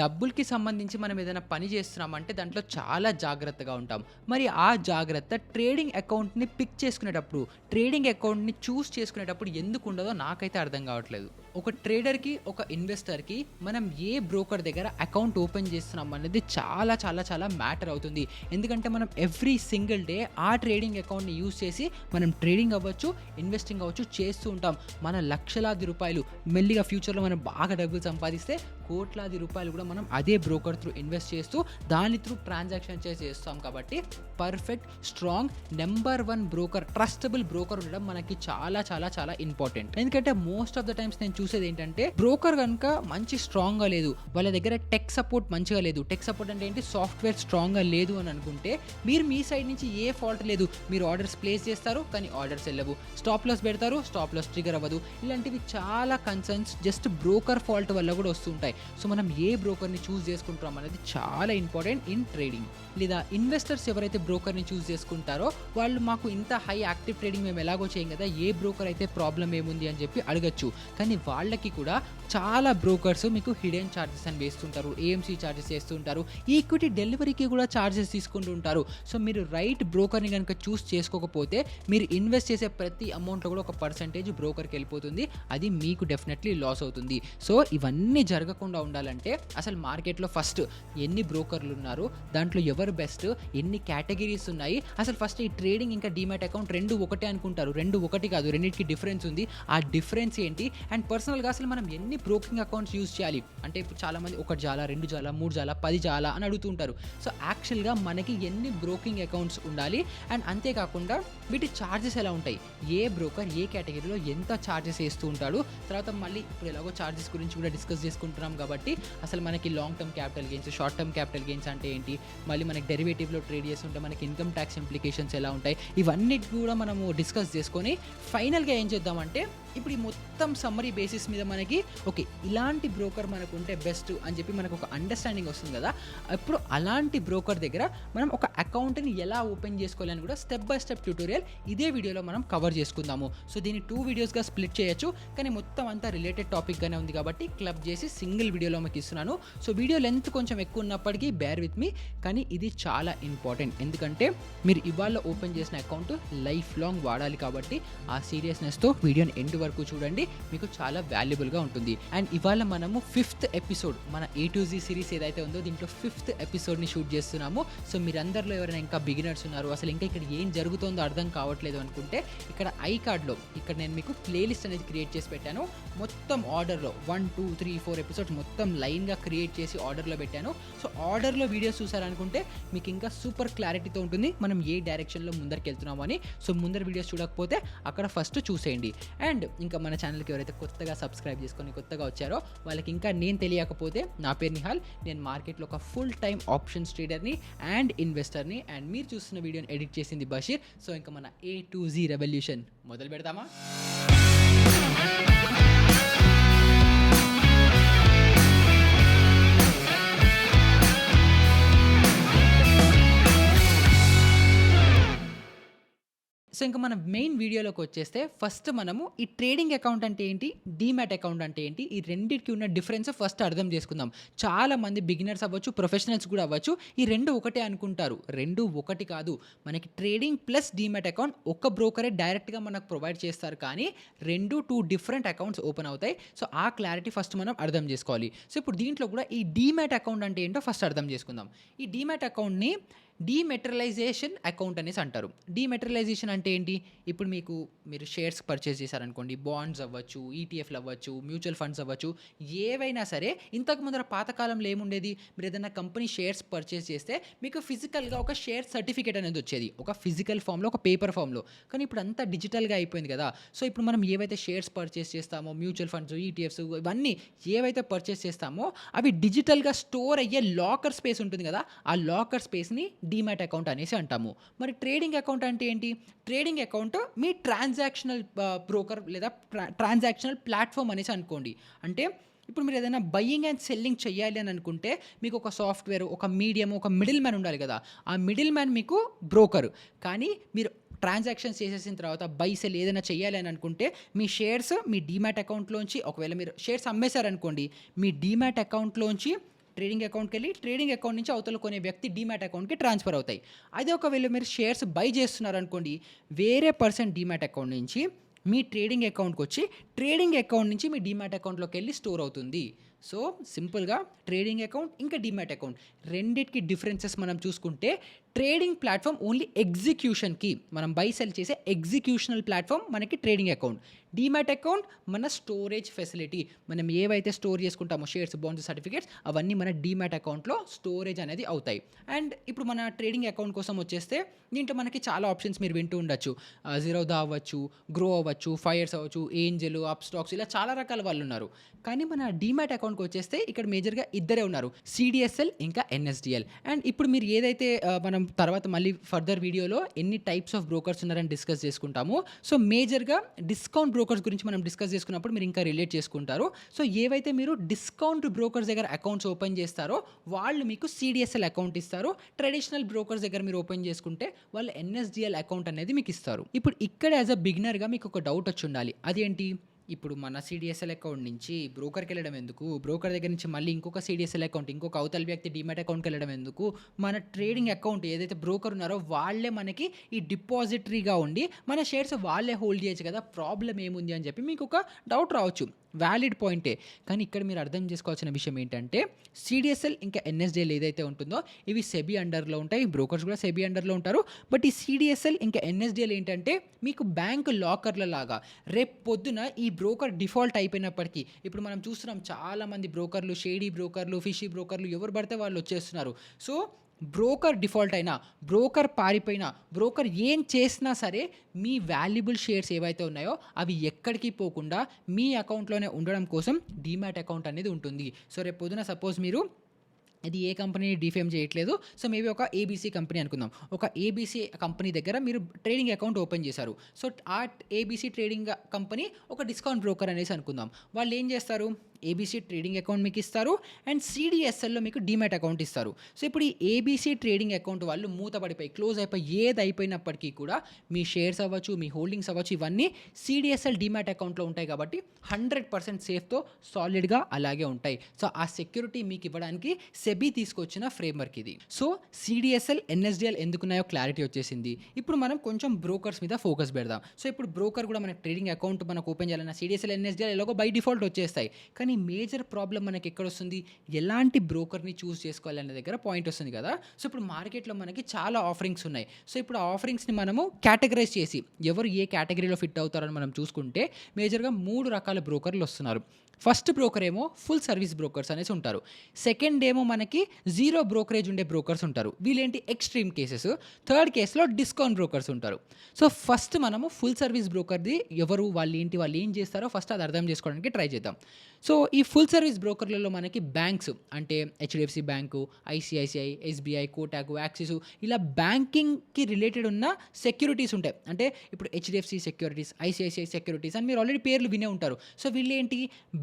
డబ్బులకి సంబంధించి మనం ఏదైనా పని చేస్తున్నామంటే దాంట్లో చాలా జాగ్రత్తగా ఉంటాం. మరి ఆ జాగ్రత్త ట్రేడింగ్ అకౌంట్‌ని పిక్ చేసుకునేటప్పుడు, ట్రేడింగ్ అకౌంట్‌ని చూజ్ చేసుకునేటప్పుడు ఎందుకుండదో నాకైతే అర్థం కావట్లేదు. ఒక ట్రేడర్‌కి, ఒక ఇన్వెస్టర్‌కి మనం ఏ బ్రోకర్ దగ్గర అకౌంట్ ఓపెన్ చేస్తున్నాం అనేది చాలా చాలా చాలా మ్యాటర్ అవుతుంది. ఎందుకంటే మనం ఎవ్రీ సింగిల్ డే ఆ ట్రేడింగ్ అకౌంట్‌ని యూజ్ చేసి మనం ట్రేడింగ్ అవ్వచ్చు, ఇన్వెస్టింగ్ అవ్వచ్చు చేస్తూ ఉంటాం. మన లక్షలాది రూపాయలు మెల్లిగా ఫ్యూచర్‌లో మనం బాగా డబ్బులు సంపాదిస్తే కోట్లాది రూపాయలు కూడా మనం అదే బ్రోకర్ త్రూ ఇన్వెస్ట్ చేస్తూ దాని త్రూ ట్రాన్సాక్షన్ చేస్తాం. కాబట్టి perfect, strong, number 1 broker, trustable broker ఉండడం మనకి చాలా చాలా చాలా ఇంపార్టెంట్. ఎందుకంటే మోస్ట్ ఆఫ్ ద టైమ్స్ నేను చూసేది ఏంటంటే బ్రోకర్ కనుక మంచి స్ట్రాంగ్గా లేదు, వాళ్ళ దగ్గర టెక్ సపోర్ట్ మంచిగా లేదు. టెక్ సపోర్ట్ అంటే ఏంటి, సాఫ్ట్వేర్ స్ట్రాంగ్గా లేదు అని అనుకుంటే మీరు మీ సైడ్ నుంచి ఏ ఫాల్ట్ లేదు, మీరు ఆర్డర్స్ ప్లేస్ చేస్తారు కానీ ఆర్డర్స్ వెళ్ళవు, స్టాప్ లాస్ పెడతారు, స్టాప్ లాస్ ట్రిగర్ అవ్వదు. ఇలాంటివి చాలా కన్సర్న్స్ జస్ట్ బ్రోకర్ ఫాల్ట్ వల్ల కూడా వస్తుంటాయి. సో మనం ఏ బ్రోకర్ని చూస్ చేసుకుంటాం అనేది చాలా ఇంపార్టెంట్ ఇన్ ట్రేడింగ్. లేదా ఇన్వెస్టర్స్ ఎవరైతే బ్రోకర్ని చూస్ చేసుకుంటారో వాళ్ళు మాకు ఇంత హై యాక్టివ్ ట్రేడింగ్ మేము ఎలాగో చేయం కదా, ఏ బ్రోకర్ అయితే ప్రాబ్లం ఏముంది అని చెప్పి అడగచ్చు. కానీ వాళ్ళకి కూడా చాలా బ్రోకర్స్ మీకు హిడెన్ ఛార్జెస్ అని వేస్తుంటారు, ఏఎంసీ ఛార్జెస్ వేస్తుంటారు, ఈక్విటీ డెలివరీకి కూడా ఛార్జెస్ తీసుకుంటూ ఉంటారు. సో మీరు రైట్ బ్రోకర్ని కనుక చూస్ చేసుకోకపోతే మీరు ఇన్వెస్ట్ చేసే ప్రతి అమౌంట్లో కూడా ఒక పర్సెంటేజ్ బ్రోకర్కి వెళ్ళిపోతుంది. అది మీకు డెఫినెట్లీ లాస్ అవుతుంది. సో ఇవన్నీ జరగకుండా ఉండాలంటే అసలు మార్కెట్లో ఫస్ట్ ఎన్ని బ్రోకర్లు ఉన్నారు, దాంట్లో ఎవరు బెస్ట్, ఎన్ని కేటగిరీస్ ఉన్నాయి, అసలు ఫస్ట్ ఈ ట్రేడింగ్ ఇంకా డీమ్యాట్ అకౌంట్ రెండు ఒకటే అనుకుంటారు. రెండు ఒకటి కాదు, రెండింటికి డిఫరెన్స్ ఉంది. ఆ డిఫరెన్స్ ఏంటి, అండ్ పర్సనల్గా అసలు మనం ఎన్ని బ్రోకింగ్ అకౌంట్స్ యూజ్ చేయాలి అంటే ఇప్పుడు చాలామంది ఒకటి జాలా, 2 జాలా, 3 జాలా, 10 జాలా అని అడుగుతుంటారు. సో యాక్చువల్గా మనకి ఎన్ని బ్రోకింగ్ అకౌంట్స్ ఉండాలి, అండ్ అంతేకాకుండా వీటి ఛార్జెస్ ఎలా ఉంటాయి, ఏ బ్రోకర్ ఏ కేటగిరీలో ఎంత ఛార్జెస్ వేస్తూ ఉంటాడు. తర్వాత మళ్ళీ ఇప్పుడు ఎలాగో ఛార్జెస్ గురించి కూడా డిస్కస్ చేసుకుంటున్నాం కాబట్టి అసలు మనకి long term capital gains, short term capital gains అంటే ఏంటి, మళ్ళీ మనకి డెరివేటివ్లో ట్రేడ్ చేస్తుంటే మనకి ఇన్కమ్ ట్యాక్స్ ఇంప్లికేషన్స్ ఎలా ఉంటాయి, ఇవన్నీ కూడా మనము డిస్కస్ చేసుకొని ఫైనల్గా ఏం చేద్దామంటే ఇప్పుడు ఈ మొత్తం సమ్మరీ బేసిస్ మీద మనకి ఓకే ఇలాంటి బ్రోకర్ మనకు ఉంటే బెస్ట్ అని చెప్పి మనకు ఒక అండర్స్టాండింగ్ వస్తుంది కదా. ఇప్పుడు అలాంటి బ్రోకర్ దగ్గర మనం ఒక అకౌంట్ని ఎలా ఓపెన్ చేసుకోవాలని కూడా స్టెప్ బై స్టెప్ ట్యూటోరియల్ ఇదే వీడియోలో మనం కవర్ చేసుకుందాము. సో దీన్ని 2 వీడియోస్గా స్ప్లిట్ చేయొచ్చు, కానీ మొత్తం అంతా రిలేటెడ్ టాపిక్గానే ఉంది కాబట్టి క్లబ్ చేసి సింగిల్ వీడియోలో మీకు ఇస్తున్నాను. సో వీడియో లెంత్ కొంచెం ఎక్కువ ఉన్నప్పటికీ బేర్ విత్ మీ, కానీ ఇది చాలా ఇంపార్టెంట్. ఎందుకంటే మీరు ఇవాళ ఓపెన్ చేసిన అకౌంట్ లైఫ్ లాంగ్ వాడాలి కాబట్టి ఆ సీరియస్నెస్తో వీడియోని ఎండ్ వరకు చూడండి, మీకు చాలా వాల్యుబుల్గా ఉంటుంది. అండ్ ఇవాళ మనము 5th ఎపిసోడ్ మన A to Z సిరీస్ ఏదైతే ఉందో దీంట్లో 5th ఎపిసోడ్ని షూట్ చేస్తున్నాము. సో మీరందరిలో ఎవరైనా ఇంకా బిగినర్స్ ఉన్నారు, అసలు ఇంకా ఇక్కడ ఏం జరుగుతుందో అర్థం కావట్లేదు అనుకుంటే ఇక్కడ ఐ కార్డ్లో ఇక్కడ నేను మీకు ప్లేలిస్ట్ అనేది క్రియేట్ చేసి పెట్టాను. మొత్తం ఆర్డర్లో 1, 2, 3, 4 ఎపిసోడ్స్ మొత్తం లైన్గా క్రియేట్ చేసి ఆర్డర్లో పెట్టాను. సో ఆర్డర్లో వీడియోస్ చూసారనుకుంటే మీకు ఇంకా సూపర్ క్లారిటీతో ఉంటుంది మనం ఏ డైరెక్షన్లో ముందరికి వెళ్తున్నాము అని. సో ముందర వీడియోస్ చూడకపోతే అక్కడ ఫస్ట్ చూసేయండి. అండ్ ఇంకా మన ఛానల్కి ఎవరైతే కొత్తగా సబ్స్క్రైబ్ చేసుకొని కొత్తగా వచ్చారో వాళ్ళకి ఇంకా నేను తెలియకపోతే నా పేరు నిహాల్, నేను మార్కెట్లో ఒక ఫుల్ టైమ్ ఆప్షన్స్ ట్రేడర్ని అండ్ ఇన్వెస్టర్ని, అండ్ మీరు చూస్తున్న వీడియోని ఎడిట్ చేసింది బషీర్. సో ఇంకా మన A to Z రెవల్యూషన్ మొదలు పెడదామా? సో ఇంకా మన మెయిన్ వీడియోలోకి వచ్చేస్తే ఫస్ట్ మనము ఈ ట్రేడింగ్ అకౌంట్ అంటే ఏంటి, డీమ్యాట్ అకౌంట్ అంటే ఏంటి, ఈ రెండింటికి ఉన్న డిఫరెన్స్ ఫస్ట్ అర్థం చేసుకుందాం. చాలా మంది బిగినర్స్ అవ్వచ్చు, ప్రొఫెషనల్స్ కూడా అవ్వచ్చు, ఈ రెండు ఒకటే అనుకుంటారు. రెండు ఒకటి కాదు. మనకి ట్రేడింగ్ ప్లస్ డీమ్యాట్ అకౌంట్ ఒక బ్రోకరే డైరెక్ట్గా మనకు ప్రొవైడ్ చేస్తారు, కానీ 2 డిఫరెంట్ అకౌంట్స్ ఓపెన్ అవుతాయి. సో ఆ క్లారిటీ ఫస్ట్ మనం అర్థం చేసుకోవాలి. సో ఇప్పుడు దీంట్లో కూడా ఈ డీమ్యాట్ అకౌంట్ అంటే ఏంటో ఫస్ట్ అర్థం చేసుకుందాం. ఈ డీమ్యాట్ అకౌంట్ని డీమెటీరియలైజేషన్ అకౌంట్ అనేసి అంటారు. డీమెటీరియలైజేషన్ అంటే ఏంటి, ఇప్పుడు మీరు షేర్స్ పర్చేస్ చేశారనుకోండి, బాండ్స్ అవ్వచ్చు, ఈటీఎఫ్లు అవ్వచ్చు, మ్యూచువల్ ఫండ్స్ అవ్వచ్చు, ఏవైనా సరే ఇంతకు ముందర పాతకాలంలో ఏముండేది, మీరు ఏదైనా కంపెనీ షేర్స్ పర్చేస్ చేస్తే మీకు ఫిజికల్గా ఒక షేర్ సర్టిఫికేట్ అనేది వచ్చేది, ఒక ఫిజికల్ ఫామ్లో, ఒక పేపర్ ఫామ్లో. కానీ ఇప్పుడు అంతా డిజిటల్గా అయిపోయింది కదా. సో ఇప్పుడు మనం ఏవైతే షేర్స్ పర్చేస్ చేస్తామో, మ్యూచువల్ ఫండ్స్, ఈటీఎఫ్స్, ఇవన్నీ ఏవైతే పర్చేస్ చేస్తామో అవి డిజిటల్గా స్టోర్ అయ్యే లాకర్ స్పేస్ ఉంటుంది కదా, ఆ లాకర్ స్పేస్ని డీమ్యాట్ అకౌంట్ అనేసి అంటాము. మరి ట్రేడింగ్ అకౌంట్ అంటే ఏంటి, ట్రేడింగ్ అకౌంట్ మీ ట్రాన్సాక్షనల్ బ్రోకర్ లేదా ట్రాన్సాక్షనల్ ప్లాట్ఫామ్ అనేసి అనుకోండి. అంటే ఇప్పుడు మీరు ఏదైనా బయ్యింగ్ అండ్ సెల్లింగ్ చేయాలి అని అనుకుంటే మీకు ఒక సాఫ్ట్వేర్, ఒక మీడియం, ఒక మిడిల్ మ్యాన్ ఉండాలి కదా. ఆ మిడిల్ మ్యాన్ మీకు బ్రోకర్. కానీ మీరు ట్రాన్సాక్షన్స్ చేసేసిన తర్వాత బై సెల్ ఏదైనా చేయాలి అని అనుకుంటే మీ షేర్స్ మీ డీమ్యాట్ అకౌంట్లోంచి, ఒకవేళ మీరు షేర్స్ అమ్మేశారనుకోండి, మీ డీమ్యాట్ అకౌంట్లోంచి ట్రేడింగ్ అకౌంట్‌కెళ్ళి ట్రేడింగ్ అకౌంట్ నుంచి అవతల కొనే వ్యక్తి డీమ్యాట్ అకౌంట్‌కి ట్రాన్స్‌ఫర్ అవుతాయి. అదే ఒకవేళ మీరు షేర్స్ బై చేస్తున్నారనుకోండి, వేరే పర్సన్ డీమ్యాట్ అకౌంట్ నుంచి మీ ట్రేడింగ్ అకౌంట్‌కొచ్చి ట్రేడింగ్ అకౌంట్ నుంచి మీ డీమ్యాట్ అకౌంట్‌లోకెళ్ళి స్టోర్ అవుతుంది. సో, సింపుల్‌గా ట్రేడింగ్ అకౌంట్ ఇంకా డీమ్యాట్ అకౌంట్ రెండిటికి డిఫరెన్సెస్ మనం చూసుకుంటే, ట్రేడింగ్ ప్లాట్‌ఫామ్ ఓన్లీ ఎగ్జిక్యూషన్‌కి మనం బై, సెల్ చేసే ఎగ్జిక్యూషనల్ ప్లాట్‌ఫామ్ మనకి ట్రేడింగ్ అకౌంట్. డీమ్యాట్ అకౌంట్ మన స్టోరేజ్ ఫెసిలిటీ. మనం ఏవైతే స్టోర్ చేసుకుంటామో షేర్స్, బాండ్స్, సర్టిఫికేట్స్ అవన్నీ మన డీమ్యాట్ అకౌంట్‌లో స్టోరేజ్ అనేది అవుతాయి. అండ్ ఇప్పుడు మన ట్రేడింగ్ అకౌంట్ కోసం వచ్చేస్తే దీంట్లో మనకి చాలా ఆప్షన్స్ మీరు వింటూ ఉండొచ్చు. జిరోదా అవ్వచ్చు, గ్రో అవ్వచ్చు, ఫైర్స్ అవ్వచ్చు, ఏంజెల్, అప్ స్టాక్స్ ఇలా చాలా రకాల వాళ్ళున్నారు. కానీ మన డీమ్యాట్ అకౌంట్‌కి వచ్చేస్తే ఇక్కడ మేజర్‌గా ఇద్దరే ఉన్నారు. సీడీఎస్ఎల్ ఇంకా ఎన్ఎస్డీఎల్. అండ్ ఇప్పుడు మీరు ఏదైతే మనం తర్వాత మళ్ళీ ఫర్దర్ వీడియోలో ఎన్ని టైప్స్ ఆఫ్ బ్రోకర్స్ ఉన్నారని డిస్కస్ చేసుకుంటాము. సో, మేజర్‌గా డిస్కౌంట్ బ్రోకర్స్ గురించి మనం డిస్కస్ చేసుకున్నప్పుడు మీరు ఇంకా రిలేట్ చేసుకుంటారు. సో, ఏవైతే మీరు డిస్కౌంట్ బ్రోకర్స్ దగ్గర అకౌంట్స్ ఓపెన్ చేస్తారో వాళ్ళు మీకు సీడీఎస్ఎల్ అకౌంట్ ఇస్తారు. ట్రెడిషనల్ బ్రోకర్స్ దగ్గర మీరు ఓపెన్ చేసుకుంటే వాళ్ళు ఎన్ఎస్డీఎల్ అకౌంట్ అనేది మీకు ఇస్తారు. ఇప్పుడు ఇక్కడ యాజ్ అ బిగినర్‌గా మీకు ఒక డౌట్ వచ్చి ఉండాలి. అదేంటి? ఇప్పుడు మన సీడీఎస్ఎల్ అకౌంట్ నుంచి బ్రోకర్‌కెళ్ళడం ఎందుకు? బ్రోకర్ దగ్గర నుంచి మళ్ళీ ఇంకొక సీడీఎస్ఎల్ అకౌంట్, ఇంకొక అవతల వ్యక్తి డీమ్యాట్ అకౌంట్‌కెళ్ళడం ఎందుకు? మన ట్రేడింగ్ అకౌంట్ ఏదైతే బ్రోకర్ ఉన్నారో వాళ్ళే మనకి ఈ డిపాజిటరీగా ఉండి మన షేర్స్ వాళ్ళే హోల్డ్ చేయొచ్చు కదా! ప్రాబ్లమ్ ఏముంది అని చెప్పి మీకు ఒక డౌట్ రావచ్చు. వ్యాలిడ్ పాయింటే. కానీ ఇక్కడ మీరు అర్థం చేసుకోవాల్సిన విషయం ఏంటంటే, సీడీఎస్ఎల్ ఇంకా ఎన్ఎస్డీఎల్ ఏదైతే ఉంటుందో ఇవి సెబీ అండర్‌లో ఉంటాయి. బ్రోకర్స్ కూడా సెబీ అండర్‌లో ఉంటారు. బట్ ఈ సీడీఎస్ఎల్ ఇంకా ఎన్ఎస్డీఎల్ ఏంటంటే మీకు బ్యాంక్ లాకర్‌ల లాగా. రేపు పొద్దున ఈ బ్రోకర్ డిఫాల్ట్ అయిపోయినప్పటికీ, ఇప్పుడు మనం చూస్తున్నాం చాలామంది బ్రోకర్లు, షేడీ బ్రోకర్లు, ఫిషీ బ్రోకర్లు ఎవరు పడితే వాళ్ళు వచ్చేస్తున్నారు. సో, బ్రోకర్ డిఫాల్ట్ అయినా, బ్రోకర్ పారిపోయినా, బ్రోకర్ ఏం చేసినా సరే మీ వాల్యుబుల్ షేర్స్ ఏవైతే ఉన్నాయో అవి ఎక్కడికి పోకుండా మీ అకౌంట్‌లోనే ఉండడం కోసం డీమ్యాట్ అకౌంట్ అనేది ఉంటుంది. సో, రేపు పొద్దున సపోజ్ మీరు ఇది ఏ కంపెనీని డిఫేమ్ చేయట్లేదు. సో, మేబీ ఒక ఏబీసీ కంపెనీ అనుకుందాం. ఒక ఏబీసీ కంపెనీ దగ్గర మీరు ట్రేడింగ్ అకౌంట్ ఓపెన్ చేశారు. సో, ఆ ఏబీసీ ట్రేడింగ్ కంపెనీ ఒక డిస్కౌంట్ బ్రోకర్ అనేసి అనుకుందాం. వాళ్ళు ఏం చేస్తారు? ఏబీసీ ట్రేడింగ్ అకౌంట్ మీకు ఇస్తారు అండ్ సీడీఎస్ఎల్‌లో మీకు డీమ్యాట్ అకౌంట్ ఇస్తారు. సో, ఇప్పుడు ఈ ఏబీసీ ట్రేడింగ్ అకౌంట్ వాళ్ళు మూతపడిపోయి, క్లోజ్ అయిపోయి ఏది అయిపోయినప్పటికీ కూడా మీ షేర్స్ అవ్వచ్చు, మీ హోల్డింగ్స్ అవ్వచ్చు ఇవన్నీ సీడీఎస్ఎల్ డీమ్యాట్ అకౌంట్‌లో ఉంటాయి కాబట్టి 100% సేఫ్‌తో సాలిడ్‌గా అలాగే ఉంటాయి. సో, ఆ సెక్యూరిటీ మీకు ఇవ్వడానికి సెబీ తీసుకొచ్చిన ఫ్రేమ్‌వర్క్ ఇది. సో, సీడీఎస్ఎల్, ఎన్ఎస్డీఎల్ ఎందుకున్నాయో క్లారిటీ వచ్చేసింది. ఇప్పుడు మనం కొంచెం బ్రోకర్స్ మీద ఫోకస్ పెడదాం. సో, ఇప్పుడు బ్రోకర్ కూడా మన ట్రేడింగ్ అకౌంట్ మనకు ఓపెన్ చేయాలన్నా సీడీఎస్ఎల్, ఎన్ఎస్డీఎల్ ఎలాగో బై డిఫాల్ట్ వచ్చేస్తాయి. కానీ మేజర్ ప్రాబ్లమ్ మనకి ఎక్కడొస్తుంది? ఎలాంటి బ్రోకర్‌ని చూస్ చేసుకోవాలనే దగ్గర పాయింట్ వస్తుంది కదా! సో, ఇప్పుడు మార్కెట్‌లో మనకి చాలా ఆఫరింగ్స్ ఉన్నాయి. సో, ఇప్పుడు ఆ ఆఫరింగ్స్‌ని మనము కేటగరైజ్ చేసి ఎవరు ఏ కేటగిరీలో ఫిట్ అవుతారని మనం చూసుకుంటే మేజర్‌గా 3 రకాల బ్రోకర్‌లు వస్తున్నారు. ఫస్ట్ బ్రోకర్ ఏమో ఫుల్ సర్వీస్ బ్రోకర్స్ అనేసి ఉంటారు. సెకండ్ ఏమో మనకి జీరో బ్రోకరేజ్ ఉండే బ్రోకర్స్ ఉంటారు. వీళ్ళేంటి ఎక్స్‌ట్రీమ్ కేసెస్. థర్డ్ కేస్‌లో డిస్కౌంట్ బ్రోకర్స్ ఉంటారు. సో, ఫస్ట్ మనము ఫుల్ సర్వీస్ బ్రోకర్‌ది ఎవరు, వాళ్ళేంటి, వాళ్ళు ఏం చేస్తారో ఫస్ట్ అది అర్థం చేసుకోవడానికి ట్రై చేద్దాం. సో, ఈ ఫుల్ సర్వీస్ బ్రోకర్‌లలో మనకి బ్యాంక్స్ అంటే HDFC bank, ICICI, SBI, Kotak, axis ఇలా బ్యాంకింగ్‌కి రిలేటెడ్ ఉన్న సెక్యూరిటీస్ ఉంటాయి. అంటే ఇప్పుడు హెచ్‌డీఎఫ్‌సీ సెక్యూరిటీస్, ఐసీఐసీఐ సెక్యూరిటీస్ అని మీరు ఆల్రెడీ పేర్లు వినే ఉంటారు. సో, వీళ్ళేంటి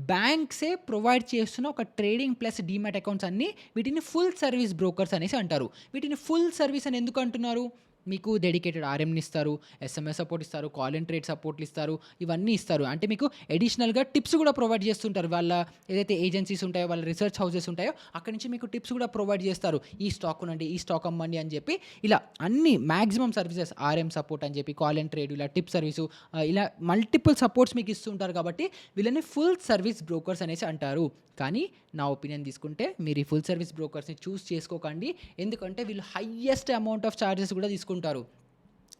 బ్యాంక్సే ప్రొవైడ్ చేస్తున్న ఒక ట్రేడింగ్ ప్లస్ డీమ్యాట్ అకౌంట్స్ అన్నీ వీటిని ఫుల్ సర్వీస్ బ్రోకర్స్ అనేసి అంటారు. వీటిని ఫుల్ సర్వీస్ అని ఎందుకు అంటున్నారు? మీకు డెడికేటెడ్ ఆర్ఎంని ఇస్తారు, ఎస్ఎంఎస్ సపోర్ట్ ఇస్తారు, కాల్ అండ్ ట్రేడ్ సపోర్ట్లు ఇస్తారు, ఇవన్నీ ఇస్తారు. అంటే మీకు అడిషనల్‌గా టిప్స్ కూడా ప్రొవైడ్ చేస్తుంటారు. వాళ్ళ ఏదైతే ఏజెన్సీస్ ఉంటాయో, వాళ్ళ రీసెర్చ్ హౌసెస్ ఉంటాయో అక్కడి నుంచి మీకు టిప్స్ కూడా ప్రొవైడ్ చేస్తారు. ఈ స్టాక్ కొనండి, ఈ స్టాక్ అమ్మండి అని చెప్పి ఇలా అన్ని మాక్సిమం సర్వీసెస్ ఆర్ఎం సపోర్ట్ అని చెప్పి, కాల్ అండ్ ట్రేడ్ ఇలా టిప్ సర్వీసు ఇలా మల్టిపుల్ సపోర్ట్స్ మీకు ఇస్తుంటారు కాబట్టి వీళ్ళని ఫుల్ సర్వీస్ బ్రోకర్స్ అనేసి అంటారు. కానీ నా ఒపీనియన్ తీసుకుంటే మీరు ఈ ఫుల్ సర్వీస్ బ్రోకర్స్‌ని చూస్ చేసుకోకండి. ఎందుకంటే వీళ్ళు హైయెస్ట్ అమౌంట్ ఆఫ్ చార్జెస్ కూడా తీసుకుంటారు.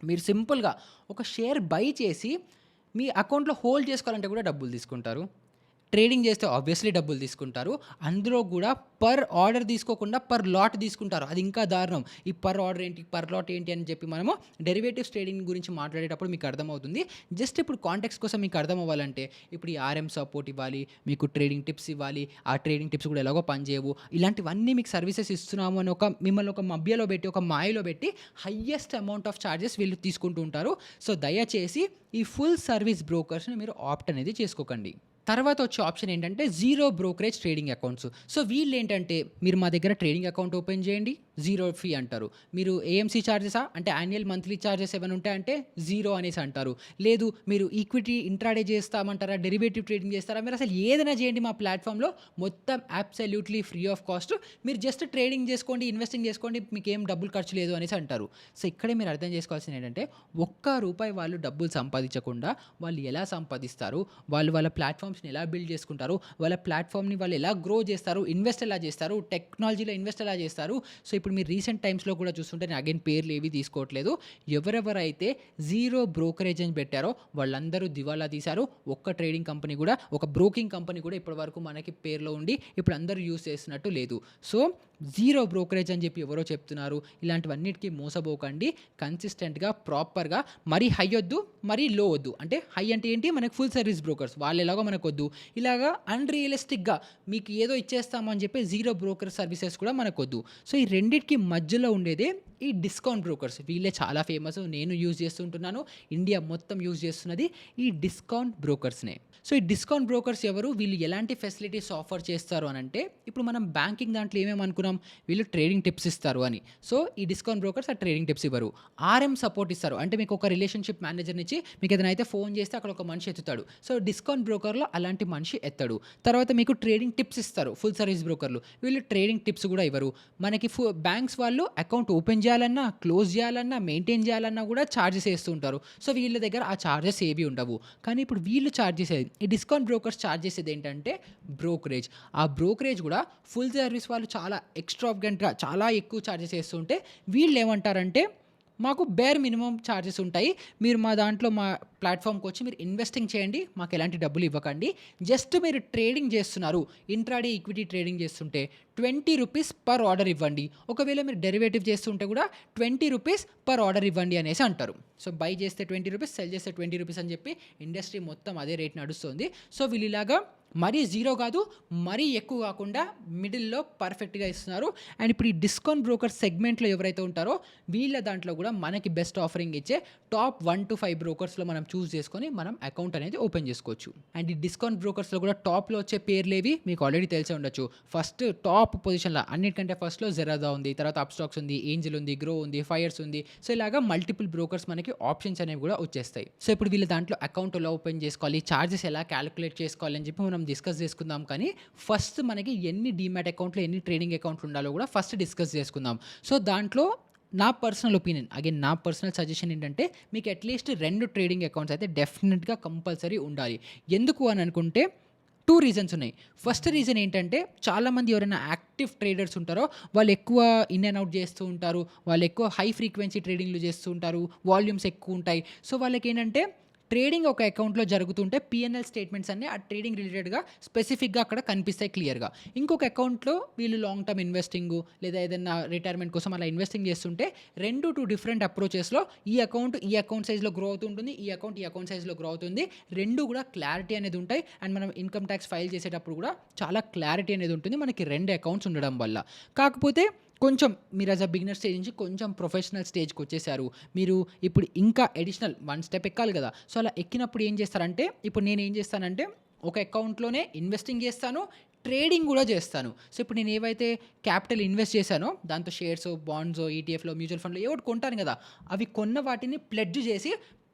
మీరు సింపుల్‌గా ఒక షేర్ బై చేసి మీ అకౌంట్‌లో హోల్డ్ చేసుకోవాలంటే కూడా డబ్బులు తీసుకుంటారు. ట్రేడింగ్ చేస్తే ఆబ్వియస్లీ డబ్బులు తీసుకుంటారు. అందులో కూడా పర్ ఆర్డర్ తీసుకోకుండా పర్ లాట్ తీసుకుంటారు. అది ఇంకా దారుణం. ఈ పర్ ఆర్డర్ ఏంటి, పర్ లాట్ ఏంటి అని చెప్పి మనము డెరివేటివ్స్ ట్రేడింగ్ గురించి మాట్లాడేటప్పుడు మీకు అర్థమవుతుంది. జస్ట్ ఇప్పుడు కాంటెక్స్ట్ కోసం మీకు అర్థం అవ్వాలంటే ఇప్పుడు ఈ ఆర్ఎం సపోర్ట్ ఇవ్వాలి, మీకు ట్రేడింగ్ టిప్స్ ఇవ్వాలి, ఆ ట్రేడింగ్ టిప్స్ కూడా ఎలాగో పనిచేయవు. ఇలాంటివన్నీ మీకు సర్వీసెస్ ఇస్తున్నాము అని మిమ్మల్ని ఒక మభ్యలో పెట్టి, ఒక మాయలో పెట్టి హైయెస్ట్ అమౌంట్ ఆఫ్ చార్జెస్ వీళ్ళు తీసుకుంటూ ఉంటారు. సో, దయచేసి ఈ ఫుల్ సర్వీస్ బ్రోకర్స్‌ని మీరు ఆప్ట్ అనేది చేసుకోకండి. తర్వాత వచ్చే ఆప్షన్ ఏంటంటే zero brokerage trading accounts. So, వీళ్ళేంటంటే మీరు మా దగ్గర ట్రేడింగ్ అకౌంట్ ఓపెన్ చేయండి. జీరో ఫీ అంటారు. మీరు ఏఎంసీ చార్జెసా అంటే యాన్యుయల్ మంత్లీ చార్జెస్ ఏమైనా ఉంటాయంటే జీరో అనేసి అంటారు. లేదు మీరు ఈక్విటీ ఇంట్రాడే చేస్తామంటారా, డెరివేటివ్ ట్రేడింగ్ చేస్తారా, మీరు అసలు ఏదైనా చేయండి మా ప్లాట్‌ఫామ్‌లో మొత్తం అబ్సల్యూట్‌లీ ఫ్రీ ఆఫ్ కాస్ట్. మీరు జస్ట్ ట్రేడింగ్ చేసుకోండి, ఇన్వెస్టింగ్ చేసుకోండి, మీకేం డబ్బులు ఖర్చు లేదు అనేసి అంటారు. సో, ఇక్కడే మీరు అర్థం చేసుకోవాల్సింది ఏంటంటే ఒక్క రూపాయి వాళ్ళు డబ్బులు సంపాదించకుండా వాళ్ళు ఎలా సంపాదిస్తారు, వాళ్ళు వాళ్ళ ప్లాట్‌ఫామ్స్‌ని ఎలా బిల్డ్ చేసుకుంటారు, వాళ్ళ ప్లాట్‌ఫామ్‌ని వాళ్ళు ఎలా గ్రో చేస్తారు, ఇన్వెస్ట్ ఎలా చేస్తారు, టెక్నాలజీలో ఇన్వెస్ట్ ఎలా చేస్తారు. సో, ఇప్పుడు మీరు రీసెంట్ టైమ్స్‌లో కూడా చూస్తుంటే నేను అగైన్ పేర్లు ఏవి తీసుకోవట్లేదు. ఎవరెవరైతే జీరో బ్రోకరేజ్ అని పెట్టారో వాళ్ళందరూ దివాలా తీశారు. ఒక్క ట్రేడింగ్ కంపెనీ కూడా, ఒక బ్రోకింగ్ కంపెనీ కూడా ఇప్పటివరకు మనకి పేరులో ఉండి ఇప్పుడు అందరూ యూజ్ చేస్తున్నట్టు లేదు. సో, జీరో బ్రోకరేజ్ అని చెప్పి ఎవరో చెప్తున్నారు. ఇలాంటివన్నిటికి మోసపోకండి. కన్సిస్టెంట్‌గా, ప్రాపర్‌గా మరీ హై వద్దు, మరీ లో వద్దు. అంటే హై అంటే ఏంటి, మనకు ఫుల్ సర్వీస్ బ్రోకర్స్ వాళ్ళు ఎలాగో మనకొద్దు. ఇలాగా అన్‌రియలిస్టిక్‌గా మీకు ఏదో ఇచ్చేస్తాము అని చెప్పి జీరో బ్రోకర్ సర్వీసెస్ కూడా మనకొద్దు. సో, ఈ రెండిటికి మధ్యలో ఉండేదే ఈ డిస్కౌంట్ బ్రోకర్స్. వీళ్ళే చాలా ఫేమస్. నేను యూజ్ చేస్తుంటున్నాను. ఇండియా మొత్తం యూజ్ చేస్తున్నది ఈ డిస్కౌంట్ బ్రోకర్స్‌నే. సో, ఈ డిస్కౌంట్ బ్రోకర్స్ ఎవరు? వీళ్ళు ఎలాంటి ఫెసిలిటీస్ ఆఫర్ చేస్తారు అనంటే, ఇప్పుడు మనం బ్యాంకింగ్ దాంట్లో ఏమేమి అనుకున్నాం, వీళ్ళు ట్రేడింగ్ టిప్స్ ఇస్తారు అని. సో, ఈ డిస్కౌంట్ బ్రోకర్స్ ఆ ట్రేడింగ్ టిప్స్ ఇవ్వరు. ఆర్ఎం సపోర్ట్ ఇస్తారు. అంటే మీకు ఒక రిలేషన్‌షిప్ మేనేజర్‌నిచ్చి మీకు ఏదైనా అయితే ఫోన్ చేస్తే అక్కడ ఒక మనిషి ఎత్తుతాడు. సో, డిస్కౌంట్ బ్రోకర్‌లో అలాంటి మనిషి ఎత్తడు. తర్వాత మీకు ట్రేడింగ్ టిప్స్ ఇస్తారు ఫుల్ సర్వీస్ బ్రోకర్‌లు. వీళ్ళు ట్రేడింగ్ టిప్స్ కూడా ఇవ్వరు. మనకి బ్యాంక్స్ వాళ్ళు అకౌంట్ ఓపెన్ చేయాలన్నా, క్లోజ్ చేయాలన్నా, మెయింటైన్ చేయాలన్నా కూడా చార్జెస్ ఏస్తూ ఉంటారు. సో, వీళ్ళ దగ్గర ఆ చార్జెస్ ఏవి ఉండవు. కానీ ఇప్పుడు వీళ్ళు చార్జ్ చేసేది, ఈ డిస్కౌంట్ బ్రోకర్స్ చార్జ్ చేసేది ఏంటంటే బ్రోకరేజ్. ఆ బ్రోకరేజ్ కూడా ఫుల్ సర్వీస్ వాళ్ళు చాలా ఎక్స్‌ట్రావగెంట్‌గా చాలా ఎక్కువ చార్జెస్ ఏస్తుంటే వీళ్ళు ఏమంటారంటే మాకు బేర్ మినిమమ్ చార్జెస్ ఉంటాయి. మీరు మా దాంట్లో మా ప్లాట్‌ఫామ్‌కి వచ్చి మీరు ఇన్వెస్టింగ్ చేయండి. మాకు ఎలాంటి డబ్బులు ఇవ్వకండి. జస్ట్ మీరు ట్రేడింగ్ చేస్తున్నారు. ఇంట్రాడే ఈక్విటీ ట్రేడింగ్ చేస్తుంటే ₹20 పర్ ఆర్డర్ ఇవ్వండి. ఒకవేళ మీరు డెరివేటివ్ చేస్తుంటే కూడా ₹20 పర్ ఆర్డర్ ఇవ్వండి అనేసి అంటారు. సో, బై చేస్తే ₹20, సెల్ చేస్తే ₹20 అని చెప్పి ఇండస్ట్రీ మొత్తం అదే రేట్ నడుస్తుంది. సో, వీళ్ళు ఇలాగా మరీ జీరో కాదు, మరీ ఎక్కువ కాకుండా మిడిల్‌లో పర్ఫెక్ట్‌గా ఇస్తున్నారు. అండ్ ఇప్పుడు ఈ డిస్కౌంట్ బ్రోకర్ సెగ్మెంట్‌లో ఎవరైతే ఉంటారో వీళ్ళ దాంట్లో కూడా మనకి బెస్ట్ ఆఫరింగ్ ఇచ్చే టాప్ 1-5 బ్రోకర్స్‌లో మనం చూస్ చేసుకొని మనం అకౌంట్ అనేది ఓపెన్ చేసుకోవచ్చు. అండ్ ఈ డిస్కౌంట్ బ్రోకర్స్‌లో కూడా టాప్‌లో వచ్చే పేర్లేవి మీకు ఆల్రెడీ తెలిసే ఉండొచ్చు. ఫస్ట్ టాప్ పొజిషన్‌లో అన్నిటికంటే ఫస్ట్‌లో జెరాదా ఉంది, తర్వాత అప్‌స్టాక్స్ ఉంది, ఏంజెల్ ఉంది, గ్రో ఉంది, ఫైర్స్ ఉంది. సో, ఇలాగా మల్టిపుల్ బ్రోకర్స్ మనకి ఆప్షన్స్ అనేవి కూడా వచ్చేస్తాయి. సో, ఇప్పుడు వీళ్ళ దాంట్లో అకౌంట్ ఎలా ఓపెన్ చేసుకోవాలి, చార్జెస్ ఎలా క్యాలిక్యులేట్ చేసుకోవాలి అని చెప్పి మనం డిస్కస్ చేసుకుందాం. కానీ ఫస్ట్ మనకి ఎన్ని డీమ్యాట్ అకౌంట్లు, ఎన్ని ట్రేడింగ్ అకౌంట్లు ఉండాలో కూడా ఫస్ట్ డిస్కస్ చేసుకుందాం. సో, దాంట్లో నా పర్సనల్ ఒపీనియన్, అగైన్ నా పర్సనల్ సజెషన్ ఏంటంటే మీకు అట్లీస్ట్ 2 ట్రేడింగ్ అకౌంట్స్ అయితే డెఫినెట్‌గా కంపల్సరీ ఉండాలి. ఎందుకు అని అనుకుంటే 2 రీజన్స్ ఉన్నాయి. ఫస్ట్ రీజన్ ఏంటంటే చాలామంది ఎవరైనా యాక్టివ్ ట్రేడర్స్ ఉంటారో వాళ్ళు ఎక్కువ ఇన్ అండ్ అవుట్ చేస్తూ ఉంటారు. వాళ్ళు ఎక్కువ హై ఫ్రీక్వెన్సీ ట్రేడింగ్‌లు చేస్తూ ఉంటారు. వాల్యూమ్స్ ఎక్కువ ఉంటాయి. సో, వాళ్ళకేంటంటే ట్రేడింగ్ ఒక అకౌంట్‌లో జరుగుతుంటే పీఎన్ఎల్ స్టేట్మెంట్స్ అన్నీ ఆ ట్రేడింగ్ రిలేటెడ్‌గా స్పెసిఫిక్‌గా అక్కడ కనిపిస్తాయి క్లియర్‌గా. ఇంకొక అకౌంట్‌లో వీళ్ళు లాంగ్ టర్మ్ ఇన్వెస్టింగు లేదా ఏదైనా రిటైర్మెంట్ కోసం అలా ఇన్వెస్టింగ్ చేస్తుంటే 2 డిఫరెంట్ అప్రోచెస్‌లో ఈ అకౌంట్ సైజ్‌లో గ్రో అవుతుంటుంది. ఈ అకౌంట్ సైజ్‌లో గ్రో అవుతుంది. 2 కూడా క్లారిటీ అనేది ఉంటాయి. అండ్ మనం ఇన్‌కమ్ టాక్స్ ఫైల్ చేసేటప్పుడు కూడా చాలా క్లారిటీ అనేది ఉంటుంది మనకి 2 అకౌంట్స్ ఉండడం వల్ల. కాకపోతే కొంచెం మీరు యాస్ ఎ బిగినర్ స్టేజ్ నుంచి కొంచెం ప్రొఫెషనల్ స్టేజ్‌కి వచ్చేసారు. మీరు ఇప్పుడు ఇంకా అడిషనల్ 1 స్టెప్ ఎక్కాలి కదా! సో, అలా ఎక్కినప్పుడు ఏం చేస్తారంటే ఇప్పుడు నేనేం చేస్తానంటే ఒక అకౌంట్‌లోనే ఇన్వెస్టింగ్ చేస్తాను, ట్రేడింగ్ కూడా చేస్తాను. సో, ఇప్పుడు నేను ఏవైతే క్యాపిటల్ ఇన్వెస్ట్ చేశానో దాంతో షేర్సో, బాండ్సో, ఈటీఎఫ్‌లో, మ్యూచువల్ ఫండ్‌లో ఏవో ఒకటి కొంటాను కదా! అవి కొన్న వాటిని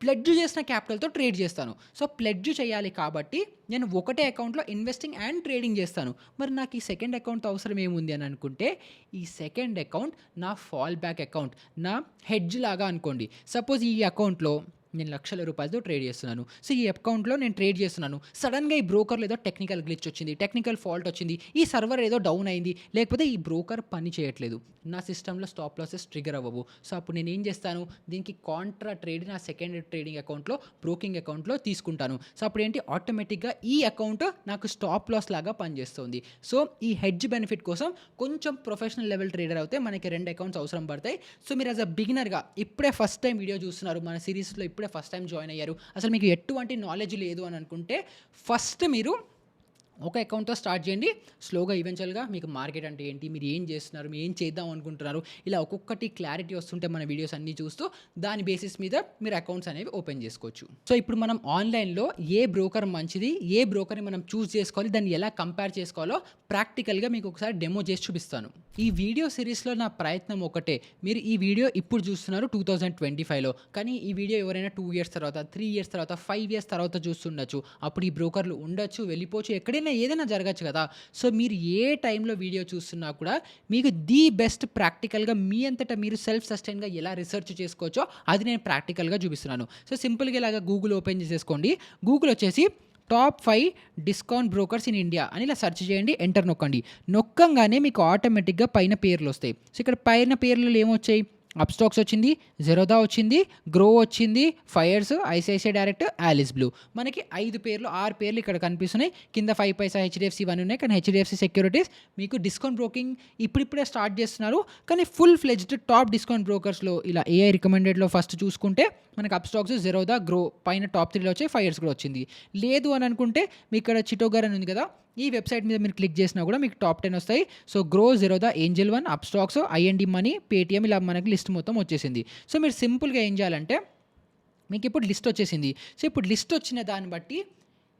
ప్లెడ్జ్ చేసిన క్యాపిటల్‌తో ట్రేడ్ చేస్తాను. సో, ప్లెడ్జ్ చేయాలి కాబట్టి నేను ఒకటే అకౌంట్‌లో ఇన్వెస్టింగ్ అండ్ ట్రేడింగ్ చేస్తాను. మరి నాకు ఈ సెకండ్ అకౌంట్‌తో అవసరం ఏముంది అని అనుకుంటే ఈ సెకండ్ అకౌంట్ నా ఫాల్ బ్యాక్ అకౌంట్, నా హెడ్జ్ లాగా అనుకోండి. సపోజ్ ఈ అకౌంట్‌లో నేను లక్షల రూపాయలతో ట్రేడ్ చేస్తున్నాను. సో, ఈ అకౌంట్‌లో నేను ట్రేడ్ చేస్తున్నాను. సడెన్‌గా ఈ బ్రోకర్‌లో ఏదో టెక్నికల్ గ్లిచ్ వచ్చింది, టెక్నికల్ ఫాల్ట్ వచ్చింది, ఈ సర్వర్ ఏదో డౌన్ అయింది, లేకపోతే ఈ బ్రోకర్ పని చేయట్లేదు. నా సిస్టమ్‌లో స్టాప్ లాసెస్ ట్రిగ్గర్ అవ్వవు. సో, అప్పుడు నేను ఏం చేస్తాను, దీనికి కాంట్రా ట్రేడ్ నా సెకండ్ ట్రేడింగ్ అకౌంట్‌లో, బ్రోకింగ్ అకౌంట్‌లో తీసుకుంటాను. సో, అప్పుడు ఏంటి ఆటోమేటిక్‌గా ఈ అకౌంట్ నాకు స్టాప్ లాస్ లాగా పనిచేస్తుంది. సో, ఈ హెడ్జ్ బెనిఫిట్ కోసం కొంచెం ప్రొఫెషనల్ లెవెల్ ట్రేడర్ అయితే మనకి 2 అకౌంట్స్ అవసరం పడతాయి. సో, మీరు యాస్ ఎ బిగినర్‌గా ఇప్పుడే ఫస్ట్ టైం వీడియో చూస్తున్నారు, మన సిరీస్‌లో ఇప్పుడే ఫస్ట్ టైం జాయిన్ అయ్యారు, అసలు మీకు ఎటువంటి నాలెడ్జ్ లేదు అని అనుకుంటే ఫస్ట్ మీరు ఒక అకౌంట్‌తో స్టార్ట్ చేయండి. స్లోగా ఈవెంచువల్‌గా మీకు మార్కెట్ అంటే ఏంటి? మీరు ఏం చేస్తున్నారు? మీరు ఏం చేద్దాం అనుకుంటున్నారు? ఇలా ఒక్కొక్కటి క్లారిటీ వస్తుంటే మన వీడియోస్ అన్నీ చూస్తూ దాని బేసిస్ మీద మీరు అకౌంట్స్ అనేవి ఓపెన్ చేసుకోవచ్చు. సో, ఇప్పుడు మనం ఆన్‌లైన్‌లో ఏ బ్రోకర్ మంచిది? ఏ బ్రోకర్‌ని మనం చూజ్ చేసుకోవాలి? దాన్ని ఎలా కంపేర్ చేసుకోవాలో ప్రాక్టికల్‌గా మీకు ఒకసారి డెమో చేసి చూపిస్తాను. ఈ వీడియో సిరీస్‌లో నా ప్రయత్నం ఒకటే. మీరు ఈ వీడియో ఇప్పుడు చూస్తున్నారు 2025లో. కానీ ఈ వీడియో ఎవరైనా 2 ఇయర్స్ తర్వాత, 3 ఇయర్స్ తర్వాత, 5 ఇయర్స్ తర్వాత చూస్తుండొచ్చు. అప్పుడు ఈ బ్రోకర్‌లు ఉండొచ్చు, వెళ్ళిపోవచ్చు, ఎక్కడైనా ఏదైనా జరగచ్చు కదా! సో, మీరు ఏ టైంలో వీడియో చూస్తున్నా కూడా మీకు ది బెస్ట్ ప్రాక్టికల్‌గా మీ అంతటా మీరు సెల్ఫ్ సస్టైన్‌గా ఎలా రిసర్చ్ చేసుకోవచ్చో అది నేను ప్రాక్టికల్‌గా చూపిస్తున్నాను. సో, సింపుల్‌గా ఇలాగ గూగుల్ ఓపెన్ చేసేసుకోండి. గూగుల్ వచ్చేసి top 5 discount brokers in India అని ఇలా సెర్చ్ చేయండి. ఎంటర్ నొక్కండి. నొక్కంగానే మీకు ఆటోమేటిక్‌గా పైన పేర్లొస్తాయి. సో, ఇక్కడ పైన పేర్లలో ఏమొచ్చాయి? అప్‌స్టాక్స్ వచ్చింది, జెరోదా వచ్చింది, గ్రో వచ్చింది, ఫైర్స్, ఐసిఐసిఐ డైరెక్ట్, ఆలిస్ బ్లూ. మనకి 5 పేర్లు, 6 పేర్లు ఇక్కడ కనిపిస్తున్నాయి. కింద 5 పైసా, హెచ్‌డిఎఫ్‌సి ఇవన్నీ ఉన్నాయి. కానీ హెచ్‌డిఎఫ్‌సి సెక్యూరిటీస్ మీకు డిస్కౌంట్ బ్రోకింగ్ ఇప్పుడిప్పుడే స్టార్ట్ చేస్తున్నారు. కానీ ఫుల్ ఫ్లెడ్జ్డ్ టాప్ డిస్కౌంట్ బ్రోకర్స్‌లో ఇలా ఏఐ రికమెండెడ్‌లో ఫస్ట్ చూసుకుంటే మనకి అప్‌స్టాక్స్, జెరోదా, గ్రో పైన టాప్ 3లో వచ్చాయి. ఫైర్స్ కూడా వచ్చింది. లేదు అని అనుకుంటే మీకు ఇక్కడ చిటోగర్ అని ఉంది కదా! ఈ వెబ్‌సైట్ మీద మీరు క్లిక్ చేసినా కూడా మీకు టాప్ 10 వస్తాయి. So, grow, Zerodha, Angel one, Upstox, IND money, Paytm ఇలా మనకి లిస్ట్ మొత్తం వచ్చేసింది. సో, మీరు సింపుల్‌గా ఏం చేయాలంటే మీకు ఇప్పుడు లిస్ట్ వచ్చేసింది. సో, ఇప్పుడు లిస్ట్ వచ్చిన దాన్ని బట్టి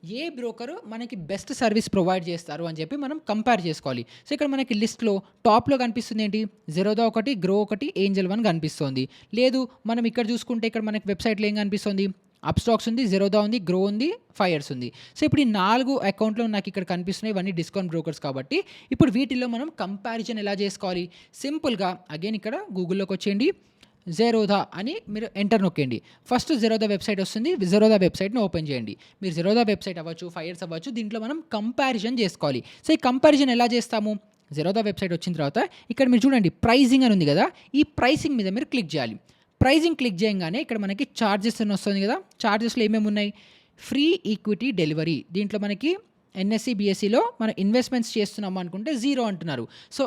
ఏ బ్రోకరు మనకి బెస్ట్ సర్వీస్ ప్రొవైడ్ చేస్తారు అని చెప్పి మనం కంపేర్ చేసుకోవాలి. సో, ఇక్కడ మనకి లిస్ట్‌లో టాప్‌లో కనిపిస్తుంది ఏంటి? జెరోదా ఒకటి, గ్రో ఒకటి, ఏంజెల్ వన్ కనిపిస్తోంది. లేదు మనం ఇక్కడ చూసుకుంటే ఇక్కడ మనకి వెబ్‌సైట్‌లో ఏం కనిపిస్తుంది? అప్‌స్టాక్స్ ఉంది, జెరోదా ఉంది, గ్రో ఉంది, ఫైర్స్ ఉంది. సో, ఇప్పుడు ఈ 4 అకౌంట్‌లు నాకు ఇక్కడ కనిపిస్తున్నాయి. ఇవన్నీ డిస్కౌంట్ బ్రోకర్స్ కాబట్టి ఇప్పుడు వీటిల్లో మనం కంపారిజన్ ఎలా చేసుకోవాలి? సింపుల్‌గా అగైన్ ఇక్కడ గూగుల్‌లోకి వచ్చేయండి. జెరోదా అని మీరు ఎంటర్ నొక్కండి. ఫస్ట్ జెరోదా వెబ్‌సైట్ వస్తుంది. జెరోదా వెబ్‌సైట్‌ని ఓపెన్ చేయండి. మీరు జెరోదా వెబ్‌సైట్ అవ్వచ్చు, ఫైర్స్ అవ్వచ్చు, దీంట్లో మనం కంపారిజన్ చేసుకోవాలి. సో, ఈ కంపారిజన్ ఎలా చేస్తాము? జెరోదా వెబ్‌సైట్ వచ్చిన తర్వాత ఇక్కడ మీరు చూడండి ప్రైజింగ్ అని ఉంది కదా! ఈ ప్రైసింగ్ మీద మీరు క్లిక్ చేయాలి. ప్రైజింగ్ క్లిక్ చేయంగానే ఇక్కడ మనకి చార్జెస్ అని వస్తుంది కదా! చార్జెస్‌లో ఏమేమి ఉన్నాయి? Free equity delivery. దీంట్లో మనకి ఎన్ఎస్‌సి, బీఎస్‌సిలో మనం ఇన్వెస్ట్‌మెంట్స్ చేస్తున్నాం అనుకుంటే 0 అంటున్నారు. సో,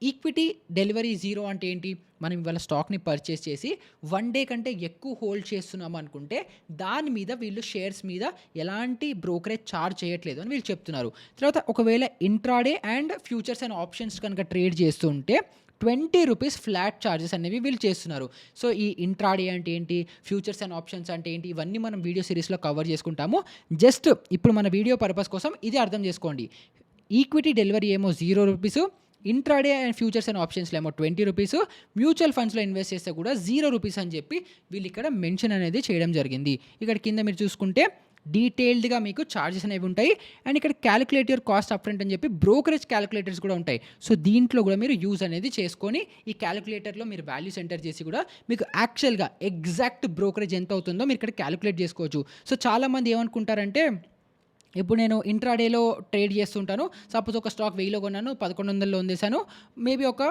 ఈక్విటీ డెలివరీ 0 అంటే ఏంటి? మనం ఇవాళ స్టాక్‌ని పర్చేస్ చేసి 1 డే కంటే ఎక్కువ హోల్డ్ చేస్తున్నాం అనుకుంటే దాని మీద వీళ్ళు షేర్స్ మీద ఎలాంటి బ్రోకరేజ్ చార్జ్ చేయట్లేదు అని వీళ్ళు చెప్తున్నారు. తర్వాత ఒకవేళ intraday and futures and options కనుక ట్రేడ్ చేస్తూ ఉంటే ₹20 ఫ్లాట్ చార్జెస్ అనేవి వీళ్ళు చేస్తున్నారు. సో, ఈ ఇంట్రాడే అంటే ఏంటి? ఫ్యూచర్స్ అండ్ ఆప్షన్స్ అంటే ఏంటి? ఇవన్నీ మనం వీడియో సిరీస్‌లో కవర్ చేసుకుంటాము. జస్ట్ ఇప్పుడు మన వీడియో పర్పస్ కోసం ఇది అర్థం చేసుకోండి. ఈక్విటీ డెలివరీ ఏమో ₹0, ఇంట్రాడే అండ్ ఫ్యూచర్స్ అండ్ ఆప్షన్స్‌లో ఏమో ₹20, మ్యూచువల్ ఫండ్స్‌లో ఇన్వెస్ట్ చేస్తే కూడా ₹0 అని చెప్పి వీళ్ళు ఇక్కడ మెన్షన్ అనేది చేయడం జరిగింది. ఇక్కడ కింద మీరు చూసుకుంటే డీటెయిల్డ్‌గా మీకు చార్జెస్ అనేవి ఉంటాయి. అండ్ ఇక్కడ కాలిక్యులేట్ యువర్ కాస్ట్ అప్‌ఫ్రంట్ అని చెప్పి బ్రోకరేజ్ కాలిక్యులేటర్స్ కూడా ఉంటాయి. సో, దీంట్లో కూడా మీరు యూజ్ అనేది చేసుకొని ఈ కాలిక్యులేటర్‌లో మీరు వాల్యూస్ ఎంటర్ చేసి కూడా మీకు యాక్చువల్‌గా ఎగ్జాక్ట్ బ్రోకరేజ్ ఎంత అవుతుందో మీరు ఇక్కడ కాలిక్యులేట్ చేసుకోవచ్చు. సో, చాలామంది ఏమనుకుంటారంటే ఇప్పుడు నేను ఇంట్రాడేలో ట్రేడ్ చేస్తుంటాను. సపోజ్ ఒక స్టాక్ 1000లో కొన్నాను, 1100లో అమ్మేశాను. మేబీ ఒక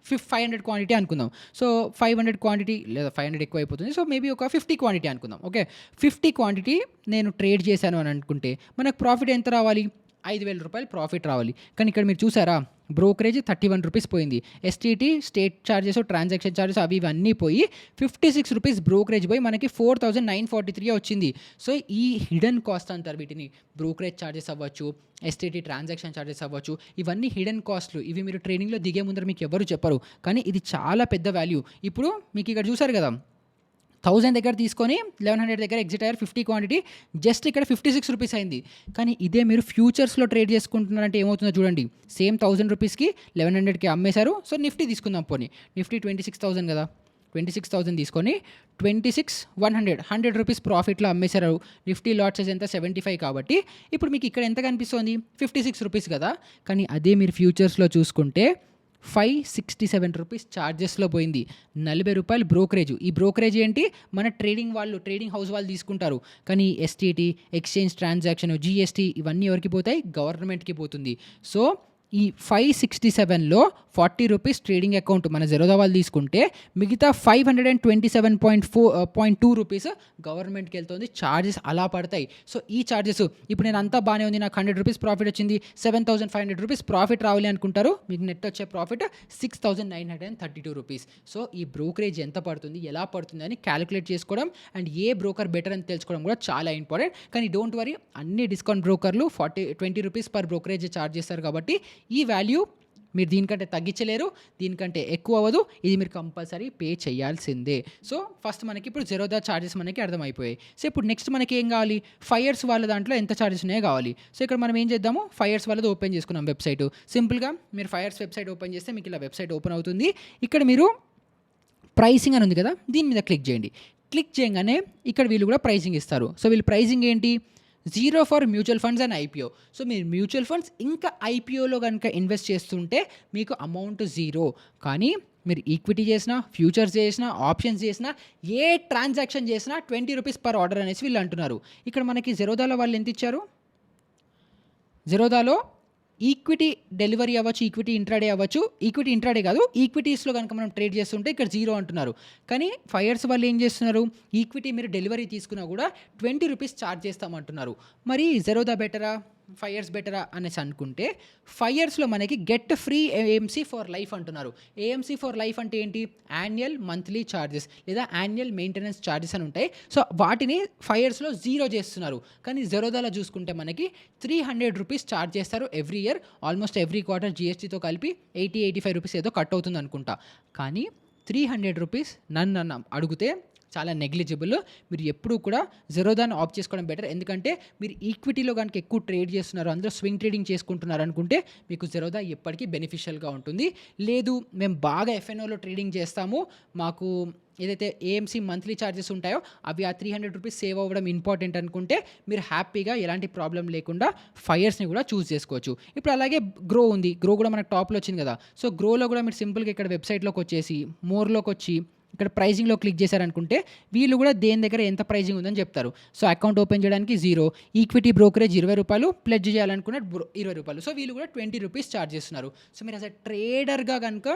500 క్వాంటిటీ అనుకుందాం. సో, 500 క్వాంటిటీ లేదా 500 ఎక్కువైపోతుంది. సో, మేబీ ఒక 50 క్వాంటిటీ అనుకుందాం. ఓకే. 50 క్వాంటిటీ నేను ట్రేడ్ చేశాను అని అనుకుంటే మనకు ప్రాఫిట్ ఎంత రావాలి? ₹5000 ప్రాఫిట్ రావాలి. కానీ ఇక్కడ మీరు చూసారా? బ్రోకరేజ్ ₹31 పోయింది. STT, state charges, transaction charges అవి ఇవన్నీ పోయి ₹56 బ్రోకరేజ్ పోయి మనకి 4943 వచ్చింది. సో, ఈ హిడెన్ కాస్ట్ అంటారు వీటిని. బ్రోకరేజ్ చార్జెస్ అవ్వచ్చు, ఎస్టీటీ ట్రాన్సాక్షన్ చార్జెస్ అవ్వచ్చు, ఇవన్నీ హిడెన్ కాస్ట్‌లు. ఇవి మీరు ట్రేడింగ్‌లో దిగే ముందర మీకు ఎవరు చెప్పరు. కానీ ఇది చాలా పెద్ద వాల్యూ. ఇప్పుడు మీకు ఇక్కడ చూసారు కదా! 1000 దగ్గర తీసుకొని 1100 దగ్గర ఎగ్జిట్ అయ్యారు. 50 క్వాంటిటీ జస్ట్ ఇక్కడ ₹56 అయింది. కానీ ఇదే మీరు ఫ్యూచర్స్‌లో ట్రేడ్ చేసుకుంటున్నారంటే ఏమవుతుందో చూడండి. సేమ్ ₹1000కి 1100కి అమ్మేశారు. సో, నిఫ్టీ తీసుకుందాం పోనీ. నిఫ్టీ 26,000 కదా! 26,000 తీసుకొని 26,100 ₹100 ప్రాఫిట్‌లో అమ్మేశారు. నిఫ్టీ లాట్ సైజ్ ఎంత 75 కాబట్టి ఇప్పుడు మీకు ఇక్కడ ఎంత కనిపిస్తోంది? ₹56 కదా! కానీ అదే మీరు ఫ్యూచర్స్‌లో చూసుకుంటే ₹567 చార్జెస్‌లో పోయింది. ₹40 బ్రోకరేజ్. ఈ బ్రోకరేజ్ ఏంటి? మన ట్రేడింగ్ హౌస్ వాళ్ళు తీసుకుంటారు. కానీ ఎస్టీటీ, ఎక్స్‌చేంజ్ ట్రాన్సాక్షన్, జీఎస్టీ ఇవన్నీ ఎవరికి పోతాయి? గవర్నమెంట్‌కి పోతుంది. సో, ఈ 567లో 40 రూపీస్ ట్రేడింగ్ అకౌంట్ మన జెరోదా వాళ్ళు తీసుకుంటే మిగతా 527.2 రూపీస్ గవర్నమెంట్కి వెళ్తుంది. ఛార్జెస్ అలా పడతాయి. సో ఈ ఛార్జెస్ ఇప్పుడు నేను అంతా బాగానే ఉంది, నాకు 100 రూపీస్ ప్రాఫిట్ వచ్చింది, 7,500 రూపీస్ ప్రాఫిట్ రావాలి అనుకుంటారు. మీకు నెట్ వచ్చే ప్రాఫిట్ 6,932 రూపీస్. సో ఈ బ్రోకరేజ్ ఎంత పడుతుంది, ఎలా పడుతుంది అని క్యాలిక్యులేట్ చేసుకోవడం అండ్ ఏ బ్రోకర్ బెటర్ అని తెలుసుకోవడం కూడా చాలా ఇంపార్టెంట్. కానీ డోంట్ వరీ, అన్ని డిస్కౌంట్ బ్రోకర్లు 20 రూపీస్ పర్ బ్రోకరేజ్ ఛార్జ్ చేస్తారు కాబట్టి ఈ వాల్యూ మీరు దీనికంటే తగ్గించలేరు, దీనికంటే ఎక్కువ అవ్వదు. ఇది మీరు కంపల్సరీ పే చేయాల్సిందే. సో ఫస్ట్ మనకి ఇప్పుడు జెరోదా ఛార్జెస్ మనకి అర్థమైపోయాయి. సో ఇప్పుడు నెక్స్ట్ మనకి ఏం కావాలి, 5 years వాళ్ళ దాంట్లో ఎంత ఛార్జెస్ ఉన్నాయో కావాలి. సో ఇక్కడ మనం ఏం చేద్దాము, 5 years వాళ్ళది ఓపెన్ చేసుకున్నాం వెబ్సైట్. సింపుల్గా మీరు 5 years వెబ్సైట్ ఓపెన్ చేస్తే మీకు ఇలా వెబ్సైట్ ఓపెన్ అవుతుంది. ఇక్కడ మీరు ప్రైసింగ్ అని ఉంది కదా, దీని మీద క్లిక్ చేయండి. క్లిక్ చేయగానే ఇక్కడ వీళ్ళు కూడా ప్రైసింగ్ ఇస్తారు. సో వీళ్ళు ప్రైసింగ్ ఏంటి, 0 for mutual funds and IPO. So మీరు మ్యూచువల్ ఫండ్స్ ఇంకా ఐపీఓలో కనుక ఇన్వెస్ట్ చేస్తుంటే మీకు అమౌంట్ 0. కానీ మీరు ఈక్విటీ చేసినా, ఫ్యూచర్స్ చేసినా, ఆప్షన్స్ చేసినా, ఏ ట్రాన్సాక్షన్ చేసినా 20 రూపీస్ పర్ ఆర్డర్ అనేసి వీళ్ళు అంటున్నారు. ఇక్కడ మనకి జెరోదాలో వాళ్ళు ఎంత ఇచ్చారు, జెరోదాలో ఈక్విటీ డెలివరీ అవ్వచ్చు, ఈక్విటీ ఇంట్రాడే అవ్వచ్చు. ఈక్విటీ ఇంట్రాడే కాదు, ఈక్విటీస్లో కనుక మనం ట్రేడ్ చేస్తుంటే ఇక్కడ 0 అంటున్నారు. కానీ 5 years వాళ్ళు ఏం చేస్తున్నారు, ఈక్విటీ మీరు డెలివరీ తీసుకున్నా కూడా 20 రూపీస్ ఛార్జ్ చేస్తామంటున్నారు. మరి జెరోదా బెటరా, 5 years బెటరా అనేసి అనుకుంటే 5 yearsలో మనకి get free AMC for life అంటున్నారు. ఏఎంసీ ఫర్ లైఫ్ అంటే ఏంటి, యాన్యువల్ మంత్లీ ఛార్జెస్ లేదా యాన్యువల్ మెయింటెనెన్స్ ఛార్జెస్ అని ఉంటాయి. సో వాటిని 5 yearsలో 0 చేస్తున్నారు. కానీ జెరోదాలో చూసుకుంటే మనకి 300 రూపీస్ ఛార్జ్ చేస్తారు every year. Almost every quarter జిఎస్టీతో కలిపి 80-85 రూపీస్ ఏదో కట్ అవుతుంది అనుకుంటా. కానీ 300 రూపీస్ నన్ను అడిగితే చాలా నెగ్లిజిబుల్. మీరు ఎప్పుడూ కూడా జెరోదాని ఆప్ చేసుకోవడం బెటర్. ఎందుకంటే మీరు ఈక్విటీలో కనుక ఎక్కువ ట్రేడ్ చేస్తున్నారు, అందులో స్వింగ్ ట్రేడింగ్ చేసుకుంటున్నారు అనుకుంటే మీకు జెరోదా ఎప్పటికీ బెనిఫిషియల్గా ఉంటుంది. లేదు మేము బాగా ఎఫ్ఎన్ఓలో ట్రేడింగ్ చేస్తాము, మాకు ఏదైతే ఏఎంసీ మంత్లీ ఛార్జెస్ ఉంటాయో అవి ఆ 300 రూపీస్ సేవ్ అవ్వడం ఇంపార్టెంట్ అనుకుంటే మీరు హ్యాపీగా ఎలాంటి ప్రాబ్లం లేకుండా 5 yearsని కూడా చూస్ చేసుకోవచ్చు. ఇప్పుడు అలాగే గ్రో ఉంది, గ్రో కూడా మనకు టాప్లో వచ్చింది కదా. సో గ్రోలో కూడా మీరు సింపుల్గా ఇక్కడ వెబ్సైట్లోకి వచ్చేసి మోర్లోకి వచ్చి ఇక్కడ ప్రైజింగ్లో క్లిక్ చేశారనుకుంటే వీళ్ళు కూడా దేని దగ్గర ఎంత ప్రైజింగ్ ఉందని చెప్తారు. సో అకౌంట్ ఓపెన్ చేయడానికి 0, ఈక్విటీ బ్రోకరేజ్ 20 రూపాయలు, ప్లెడ్జ్ చేయాలనుకున్న 20 రూపాయలు. సో వీళ్ళు కూడా 20 రూపీస్ ఛార్జ్ చేస్తున్నారు. సో మీరు అసలు ట్రేడర్గా కనుక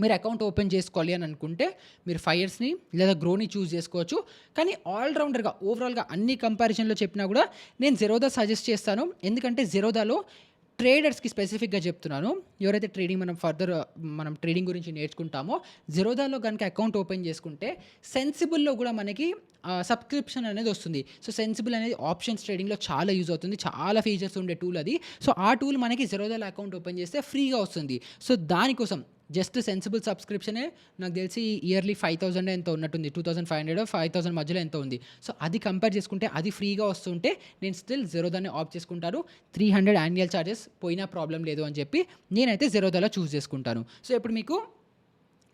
మీరు అకౌంట్ ఓపెన్ చేసుకోవాలి అని అనుకుంటే మీరు 5 yearsని లేదా గ్రోని చూస్ చేసుకోవచ్చు. కానీ ఆల్రౌండర్గా ఓవరాల్గా అన్ని కంపారిజన్లో చెప్పినా కూడా నేను జెరోదా సజెస్ట్ చేస్తాను. ఎందుకంటే జెరోదాలో ట్రేడర్స్కి స్పెసిఫిక్గా చెప్తున్నాను, ఎవరైతే మనం ట్రేడింగ్ గురించి నేర్చుకుంటామో జెరోదాలో కనుక అకౌంట్ ఓపెన్ చేసుకుంటే సెన్సిబుల్లో కూడా మనకి సబ్స్క్రిప్షన్ అనేది వస్తుంది. సో సెన్సిబుల్ అనేది ఆప్షన్స్ ట్రేడింగ్లో చాలా యూజ్ అవుతుంది, చాలా ఫీచర్స్ ఉండే టూల్ అది. సో ఆ టూల్ మనకి జెరోదాలో అకౌంట్ ఓపెన్ చేస్తే ఫ్రీగా వస్తుంది. సో దానికోసం జస్ట్ సెన్సిబుల్ సబ్స్క్రిప్షనే నాకు తెలిసి ఇయర్లీ 5,000 ఎంతో ఉన్నట్టుంది, 2,500 5,000 మధ్యలో ఎంతో ఉంది. సో అది కంపేర్ చేసుకుంటే అది ఫ్రీగా వస్తుంటే నేను స్టిల్ జెరోదాని ఆప్ చేసుకుంటాను. 300 యాన్యువల్ ఛార్జెస్ పోయినా ప్రాబ్లం లేదు అని చెప్పి నేనైతే జెరోదాలో చూస్ చేసుకుంటాను. సో ఇప్పుడు మీకు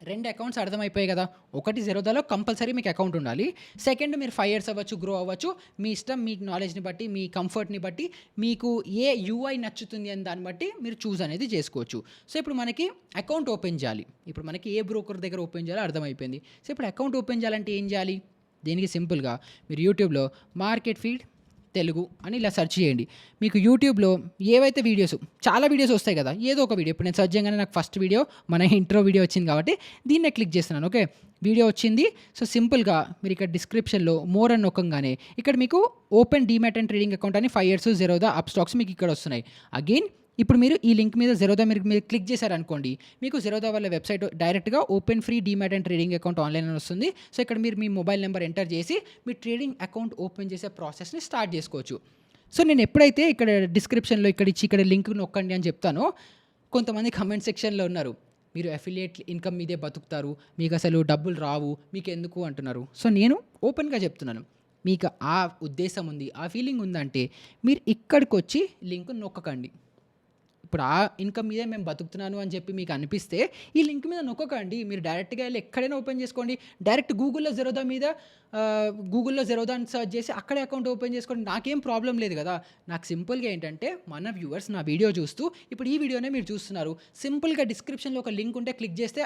2 అకౌంట్స్ అర్థమైపోయాయి కదా. ఒకటి జెరోదాలో కంపల్సరీ మీకు అకౌంట్ ఉండాలి. సెకండ్ మీరు 5 years అవ్వచ్చు, గ్రో అవ్వచ్చు, మీ ఇష్టం, మీ నాలెడ్జ్ని బట్టి, మీ కంఫర్ట్ని బట్టి, మీకు ఏ యూఐ నచ్చుతుంది అని దాన్ని బట్టి మీరు చూస్ అనేది చేసుకోవచ్చు. సో ఇప్పుడు మనకి అకౌంట్ ఓపెన్ చేయాలి. ఇప్పుడు మనకి ఏ బ్రోకర్ దగ్గర ఓపెన్ చేయాలో అర్థమైపోయింది. సో ఇప్పుడు అకౌంట్ ఓపెన్ చేయాలంటే ఏం చేయాలి, దీనికి సింపుల్గా మీరు యూట్యూబ్లో మార్కెట్ ఫీడ్ తెలుగు అని ఇలా సెర్చ్ చేయండి. మీకు యూట్యూబ్లో ఏవైతే చాలా వీడియోస్ వస్తాయి కదా, ఏదో ఒక వీడియో. ఇప్పుడు నేను సెర్చ్ చేయగానే నాకు ఫస్ట్ వీడియో మన ఇంట్రో వీడియో వచ్చింది కాబట్టి దీన్నే క్లిక్ చేస్తున్నాను. ఓకే, వీడియో వచ్చింది. సో సింపుల్గా మీరు ఇక్కడ డిస్క్రిప్షన్లో మోర్ అని నొక్కంగానే ఇక్కడ మీకు open demat and trading account అని 5 years జెరోదా అప్ స్టాక్స్ మీకు ఇక్కడ వస్తున్నాయి. అగైన్ ఇప్పుడు మీరు ఈ లింక్ మీద జెరోదా మీరు క్లిక్ చేశారనుకోండి, మీకు జెరోదా వాళ్ళ వెబ్సైట్ డైరెక్ట్గా open free demat and trading account online అని వస్తుంది. సో ఇక్కడ మీరు మీ మొబైల్ నెంబర్ ఎంటర్ చేసి మీ ట్రేడింగ్ అకౌంట్ ఓపెన్ చేసే ప్రాసెస్ని స్టార్ట్ చేసుకోవచ్చు. సో నేను ఎప్పుడైతే ఇక్కడ డిస్క్రిప్షన్లో ఇక్కడ లింక్ నొక్కండి అని చెప్తానో కొంతమంది కమెంట్ సెక్షన్లో ఉన్నారు, మీరు అఫిలియేట్ ఇన్కమ్ మీదే బతుకుతారు, మీకు అసలు డబ్బులు రావు, మీకు ఎందుకు అంటున్నారు. సో నేను ఓపెన్గా చెప్తున్నాను, మీకు ఆ ఉద్దేశం ఉంది, ఆ ఫీలింగ్ ఉందంటే మీరు ఇక్కడికి వచ్చి లింక్ నొక్కకండి. ఇప్పుడు ఆ ఇన్కమ్ మీదే మేము బతుకుతున్నాను అని చెప్పి మీకు అనిపిస్తే ఈ లింక్ మీద నొక్కకండి. మీరు డైరెక్ట్గా వెళ్ళి ఎక్కడైనా ఓపెన్ చేసుకోండి. డైరెక్ట్ గూగుల్లో జెరోదా అని సర్చ్ చేసి అక్కడే అకౌంట్ ఓపెన్ చేసుకోండి. నాకేం ప్రాబ్లం లేదు కదా. నాకు సింపుల్గా ఏంటంటే మన వ్యూవర్స్ నా వీడియో చూస్తూ ఇప్పుడు ఈ వీడియోనే మీరు చూస్తున్నారు, సింపుల్గా డిస్క్రిప్షన్లో ఒక లింక్ ఉంటే క్లిక్ చేస్తే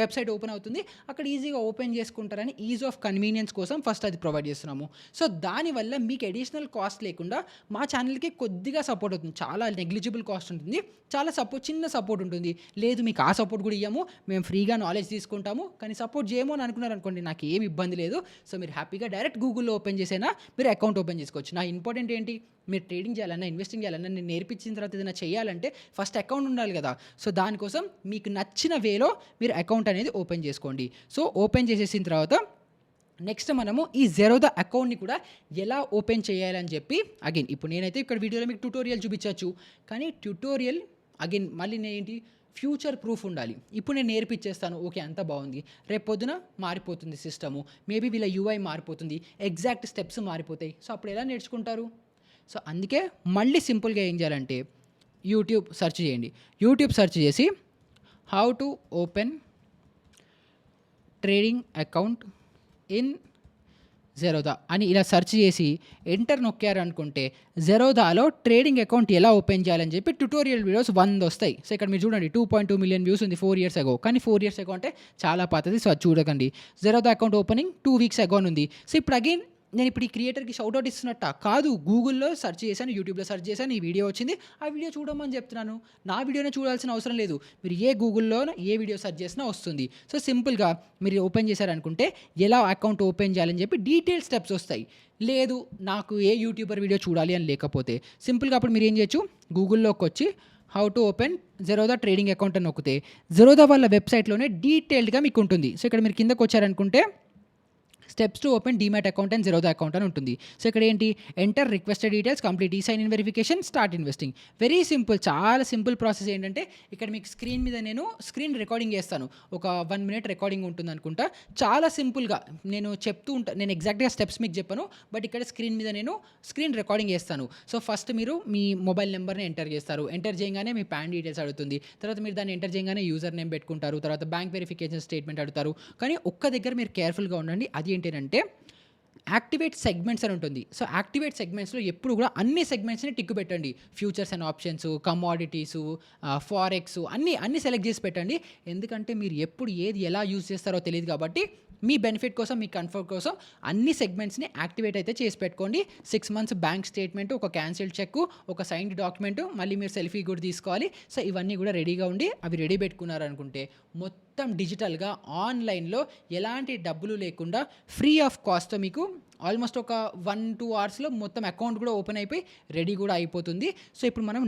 వెబ్సైట్ ఓపెన్ అవుతుంది, అక్కడ ఈజీగా ఓపెన్ చేసుకుంటారని ఈజ్ ఆఫ్ కన్వీనియన్స్ కోసం ఫస్ట్ అది ప్రొవైడ్ చేస్తున్నాము. సో దానివల్ల మీకు అడిషనల్ కాస్ట్ లేకుండా మా ఛానల్కి కొద్దిగా సపోర్ట్ అవుతుంది. చాలా నెగ్లిజిబుల్ కాస్ట్ ఉంటుంది. ఉంటుంది. చాలా చిన్న సపోర్ట్ ఉంటుంది. లేదు మీకు ఆ సపోర్ట్ కూడా ఇయ్యము, మేము ఫ్రీగా నాలెడ్జ్ తీసుకుంటాము, కానీ సపోర్ట్ చేయము అని అనుకున్నారనుకోండి, నాకు ఏమి ఇబ్బంది లేదు. సో మీరు హ్యాపీగా డైరెక్ట్ గూగుల్‌లో ఓపెన్ చేసైనా మీరు అకౌంట్ ఓపెన్ చేసుకోవచ్చు. నా ఇంపార్టెంట్ ఏంటి, మీరు ట్రేడింగ్ చేయాలన్నా, ఇన్వెస్టింగ్ చేయాలన్నా, నేను నేర్పించిన తర్వాత ఏదైనా చేయాలంటే ఫస్ట్ అకౌంట్ ఉండాలి కదా! సో దానికోసం మీకు నచ్చిన వేలో మీరు అకౌంట్ అనేది ఓపెన్ చేసుకోండి. సో ఓపెన్ చేసేసిన తర్వాత నెక్స్ట్ మనము ఈ జెరోదా అకౌంట్‌ని కూడా ఎలా ఓపెన్ చేయాలని చెప్పి అగైన్ ఇప్పుడు నేనైతే ఇక్కడ వీడియోలో మీకు ట్యుటోరియల్ చూపించొచ్చు. కానీ ట్యుటోరియల్ అగైన్ మళ్ళీ నేనేంటి ఫ్యూచర్ ప్రూఫ్ ఉండాలి. ఇప్పుడు నేను నేర్పించేస్తాను, ఓకే అంతా బాగుంది. రేపు పొద్దున మారిపోతుంది సిస్టము. మేబీ వీళ్ళ యూఐ మారిపోతుంది. ఎగ్జాక్ట్ స్టెప్స్ మారిపోతాయి. సో అప్పుడు ఎలా నేర్చుకుంటారు? సో అందుకే మళ్ళీ సింపుల్‌గా ఏం చేయాలంటే యూట్యూబ్ సెర్చ్ చేయండి. యూట్యూబ్ సెర్చ్ చేసి how to open trading account in Zerodha అని ఇలా సెర్చ్ చేసి ఎంటర్ నొక్కారనుకుంటే జెరోదాలో ట్రేడింగ్ అకౌంట్ ఎలా ఓపెన్ చేయాలని చెప్పి ట్యుటోరియల్ వీడియోస్ 100 వస్తాయి. సో ఇక్కడ మీరు చూడండి 2.2 మిలియన్ వ్యూస్ ఉంది 4 ఇయర్స్ అగో. కానీ 4 ఇయర్స్ అగో అంటే చాలా పాతది. సో అది చూడకండి. జెరోదా అకౌంట్ ఓపెనింగ్ 2 వీక్స్ అగో ఉంది. సో ఇప్పుడు అగైన్ నేను ఇప్పుడు ఈ క్రియేటర్కి షౌట్అవుట్ ఇస్తున్నట్ట కాదు, గూగుల్లో సెర్చ్ చేశాను, యూట్యూబ్లో సెర్చ్ చేశాను, ఈ వీడియో వచ్చింది, ఆ వీడియో చూడమని చెప్తున్నాను. నా వీడియోనే చూడాల్సిన అవసరం లేదు. మీరు ఏ గూగుల్లో ఏ వీడియో సెర్చ్ చేసినా వస్తుంది. సో సింపుల్గా మీరు ఓపెన్ చేశారనుకుంటే ఎలా అకౌంట్ ఓపెన్ చేయాలని చెప్పి డీటెయిల్ స్టెప్స్ వస్తాయి. లేదు నాకు ఏ యూట్యూబర్ వీడియో చూడాలి అని లేకపోతే సింపుల్గా అప్పుడు మీరు ఏం చేయొచ్చు, గూగుల్లోకి వచ్చి how to open Zerodha trading account అని నొక్కితే జెరోదా వాళ్ళ వెబ్సైట్లోనే డీటెయిల్డ్గా మీకు ఉంటుంది. సో ఇక్కడ మీరు కిందకు వచ్చారనుకుంటే steps to open demat account and Zerodha account అని ఉంటుంది. సో ఇక్కడ ఏంటి, enter requested details, complete e sign in verification, start investing. Very simple, చాలా సింపుల్ ప్రాసెస్. ఏంటంటే ఇక్కడ మీకు స్క్రీన్ మీద నేను స్క్రీన్ రికార్డింగ్ చేస్తాను. ఒక 1 మినిట్ రికార్డింగ్ ఉంటుంది అనుకుంటా. చాలా సింపుల్గా నేను చెప్తూ ఉంటాను. నేను ఎగ్జాక్ట్గా స్టెప్స్ మీకు చెప్పను, బట్ ఇక్కడ స్క్రీన్ మీద నేను స్క్రీన్ రికార్డింగ్ చేస్తాను. సో ఫస్ట్ మీరు మీ మొబైల్ నెంబర్ని ఎంటర్ చేస్తారు. ఎంటర్ చేయగానే మీ పాన్ డీటెయిల్స్ అడుగుతుంది. తర్వాత మీరు దాన్ని ఎంటర్ చేయగానే యూజర్ నేమ్ పెట్టుకుంటారు. తర్వాత బ్యాంక్ వెరిఫికేషన్ స్టేట్మెంట్ అడుగుతారు. కానీ ఒక్క దగ్గర మీరు కేర్ఫుల్గా ఉండండి. అది ఏంటంటే యాక్టివేట్ సెగ్మెంట్స్ అని ఉంటుంది. సో యాక్టివేట్ సెగ్మెంట్స్లో ఎప్పుడు కూడా అన్ని సెగ్మెంట్స్ని టిక్ పెట్టండి. ఫ్యూచర్స్ అండ్ ఆప్షన్స్, కమోడిటీసు, ఫారెక్స్ అన్నీ సెలెక్ట్ చేసి పెట్టండి. ఎందుకంటే మీరు ఎప్పుడు ఏది ఎలా యూజ్ చేస్తారో తెలియదు కాబట్టి మీ బెనిఫిట్ కోసం, మీ కంఫర్ట్ కోసం అన్ని సెగ్మెంట్స్ని యాక్టివేట్ అయితే చేసి పెట్టుకోండి. 6 మంత్స్ బ్యాంక్ స్టేట్మెంట్, ఒక క్యాన్సిల్డ్ చెక్, ఒక సైన్డ్ డాక్యుమెంట్, మళ్ళీ మీరు సెల్ఫీ కూడా తీసుకోవాలి. సో ఇవన్నీ కూడా రెడీగా ఉండి అవి రెడీ పెట్టుకున్నారనుకుంటే మొత్తం డిజిటల్గా ఆన్లైన్లో ఎలాంటి డబ్బులు లేకుండా ఫ్రీ ఆఫ్ కాస్ట్తో మీకు ఆల్మోస్ట్ ఒక 1-2 అవర్స్లో మొత్తం అకౌంట్ కూడా ఓపెన్ అయిపోయి రెడీ కూడా అయిపోతుంది. సో ఇప్పుడు మనం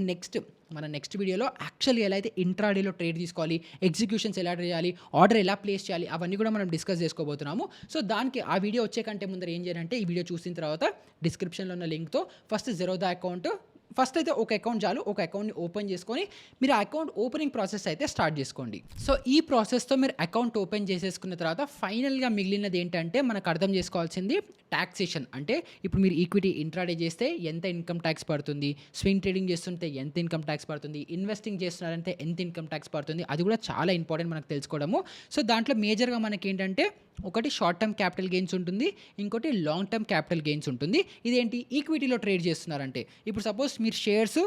మన నెక్స్ట్ వీడియోలో యాక్చువల్లీ ఎలా అయితే ఇంట్రాడేలో ట్రేడ్ తీసుకోవాలి, ఎగ్జిక్యూషన్స్ ఎలా చేయాలి, ఆర్డర్ ఎలా ప్లేస్ చేయాలి, అవన్నీ కూడా మనం డిస్కస్ చేసుకోబోతున్నాము. సో దానికి ఆ వీడియో వచ్చే కంటే ముందర ఏం చేయాలంటే ఈ వీడియో చూసిన తర్వాత డిస్క్రిప్షన్లో ఉన్న లింక్తో ఫస్ట్ జెరోదా అకౌంట్ ఫస్ట్ అయితే ఒక అకౌంట్ చాలు, ఒక అకౌంట్ని ఓపెన్ చేసుకొని మీరు ఆ అకౌంట్ ఓపెనింగ్ ప్రాసెస్ అయితే స్టార్ట్ చేసుకోండి. సో ఈ ప్రాసెస్తో మీరు అకౌంట్ ఓపెన్ చేసేసుకున్న తర్వాత ఫైనల్గా మిగిలినది ఏంటంటే మనకు అర్థం చేసుకోవాల్సింది టాక్సేషన్. అంటే ఇప్పుడు మీరు ఈక్విటీ ఇంట్రాడే చేస్తే ఎంత ఇన్కమ్ ట్యాక్స్ పడుతుంది, స్వింగ్ ట్రేడింగ్ చేస్తుంటే ఎంత ఇన్కమ్ ట్యాక్స్ పడుతుంది, ఇన్వెస్టింగ్ చేస్తున్నారంటే ఎంత ఇన్కమ్ ట్యాక్స్ పడుతుంది, అది కూడా చాలా ఇంపార్టెంట్ మనకు తెలుసుకోవడము. సో దాంట్లో మేజర్గా మనకి ఏంటంటే ఒకటి షార్ట్ టర్మ్ క్యాపిటల్ గెయిన్స్ ఉంటుంది, ఇంకోటి లాంగ్ టర్మ్ క్యాపిటల్ గెయిన్స్ ఉంటుంది. ఇదేంటి, ఈక్విటీలో ట్రేడ్ చేస్తున్నారంటే ఇప్పుడు సపోజ్ మీరు షేర్స్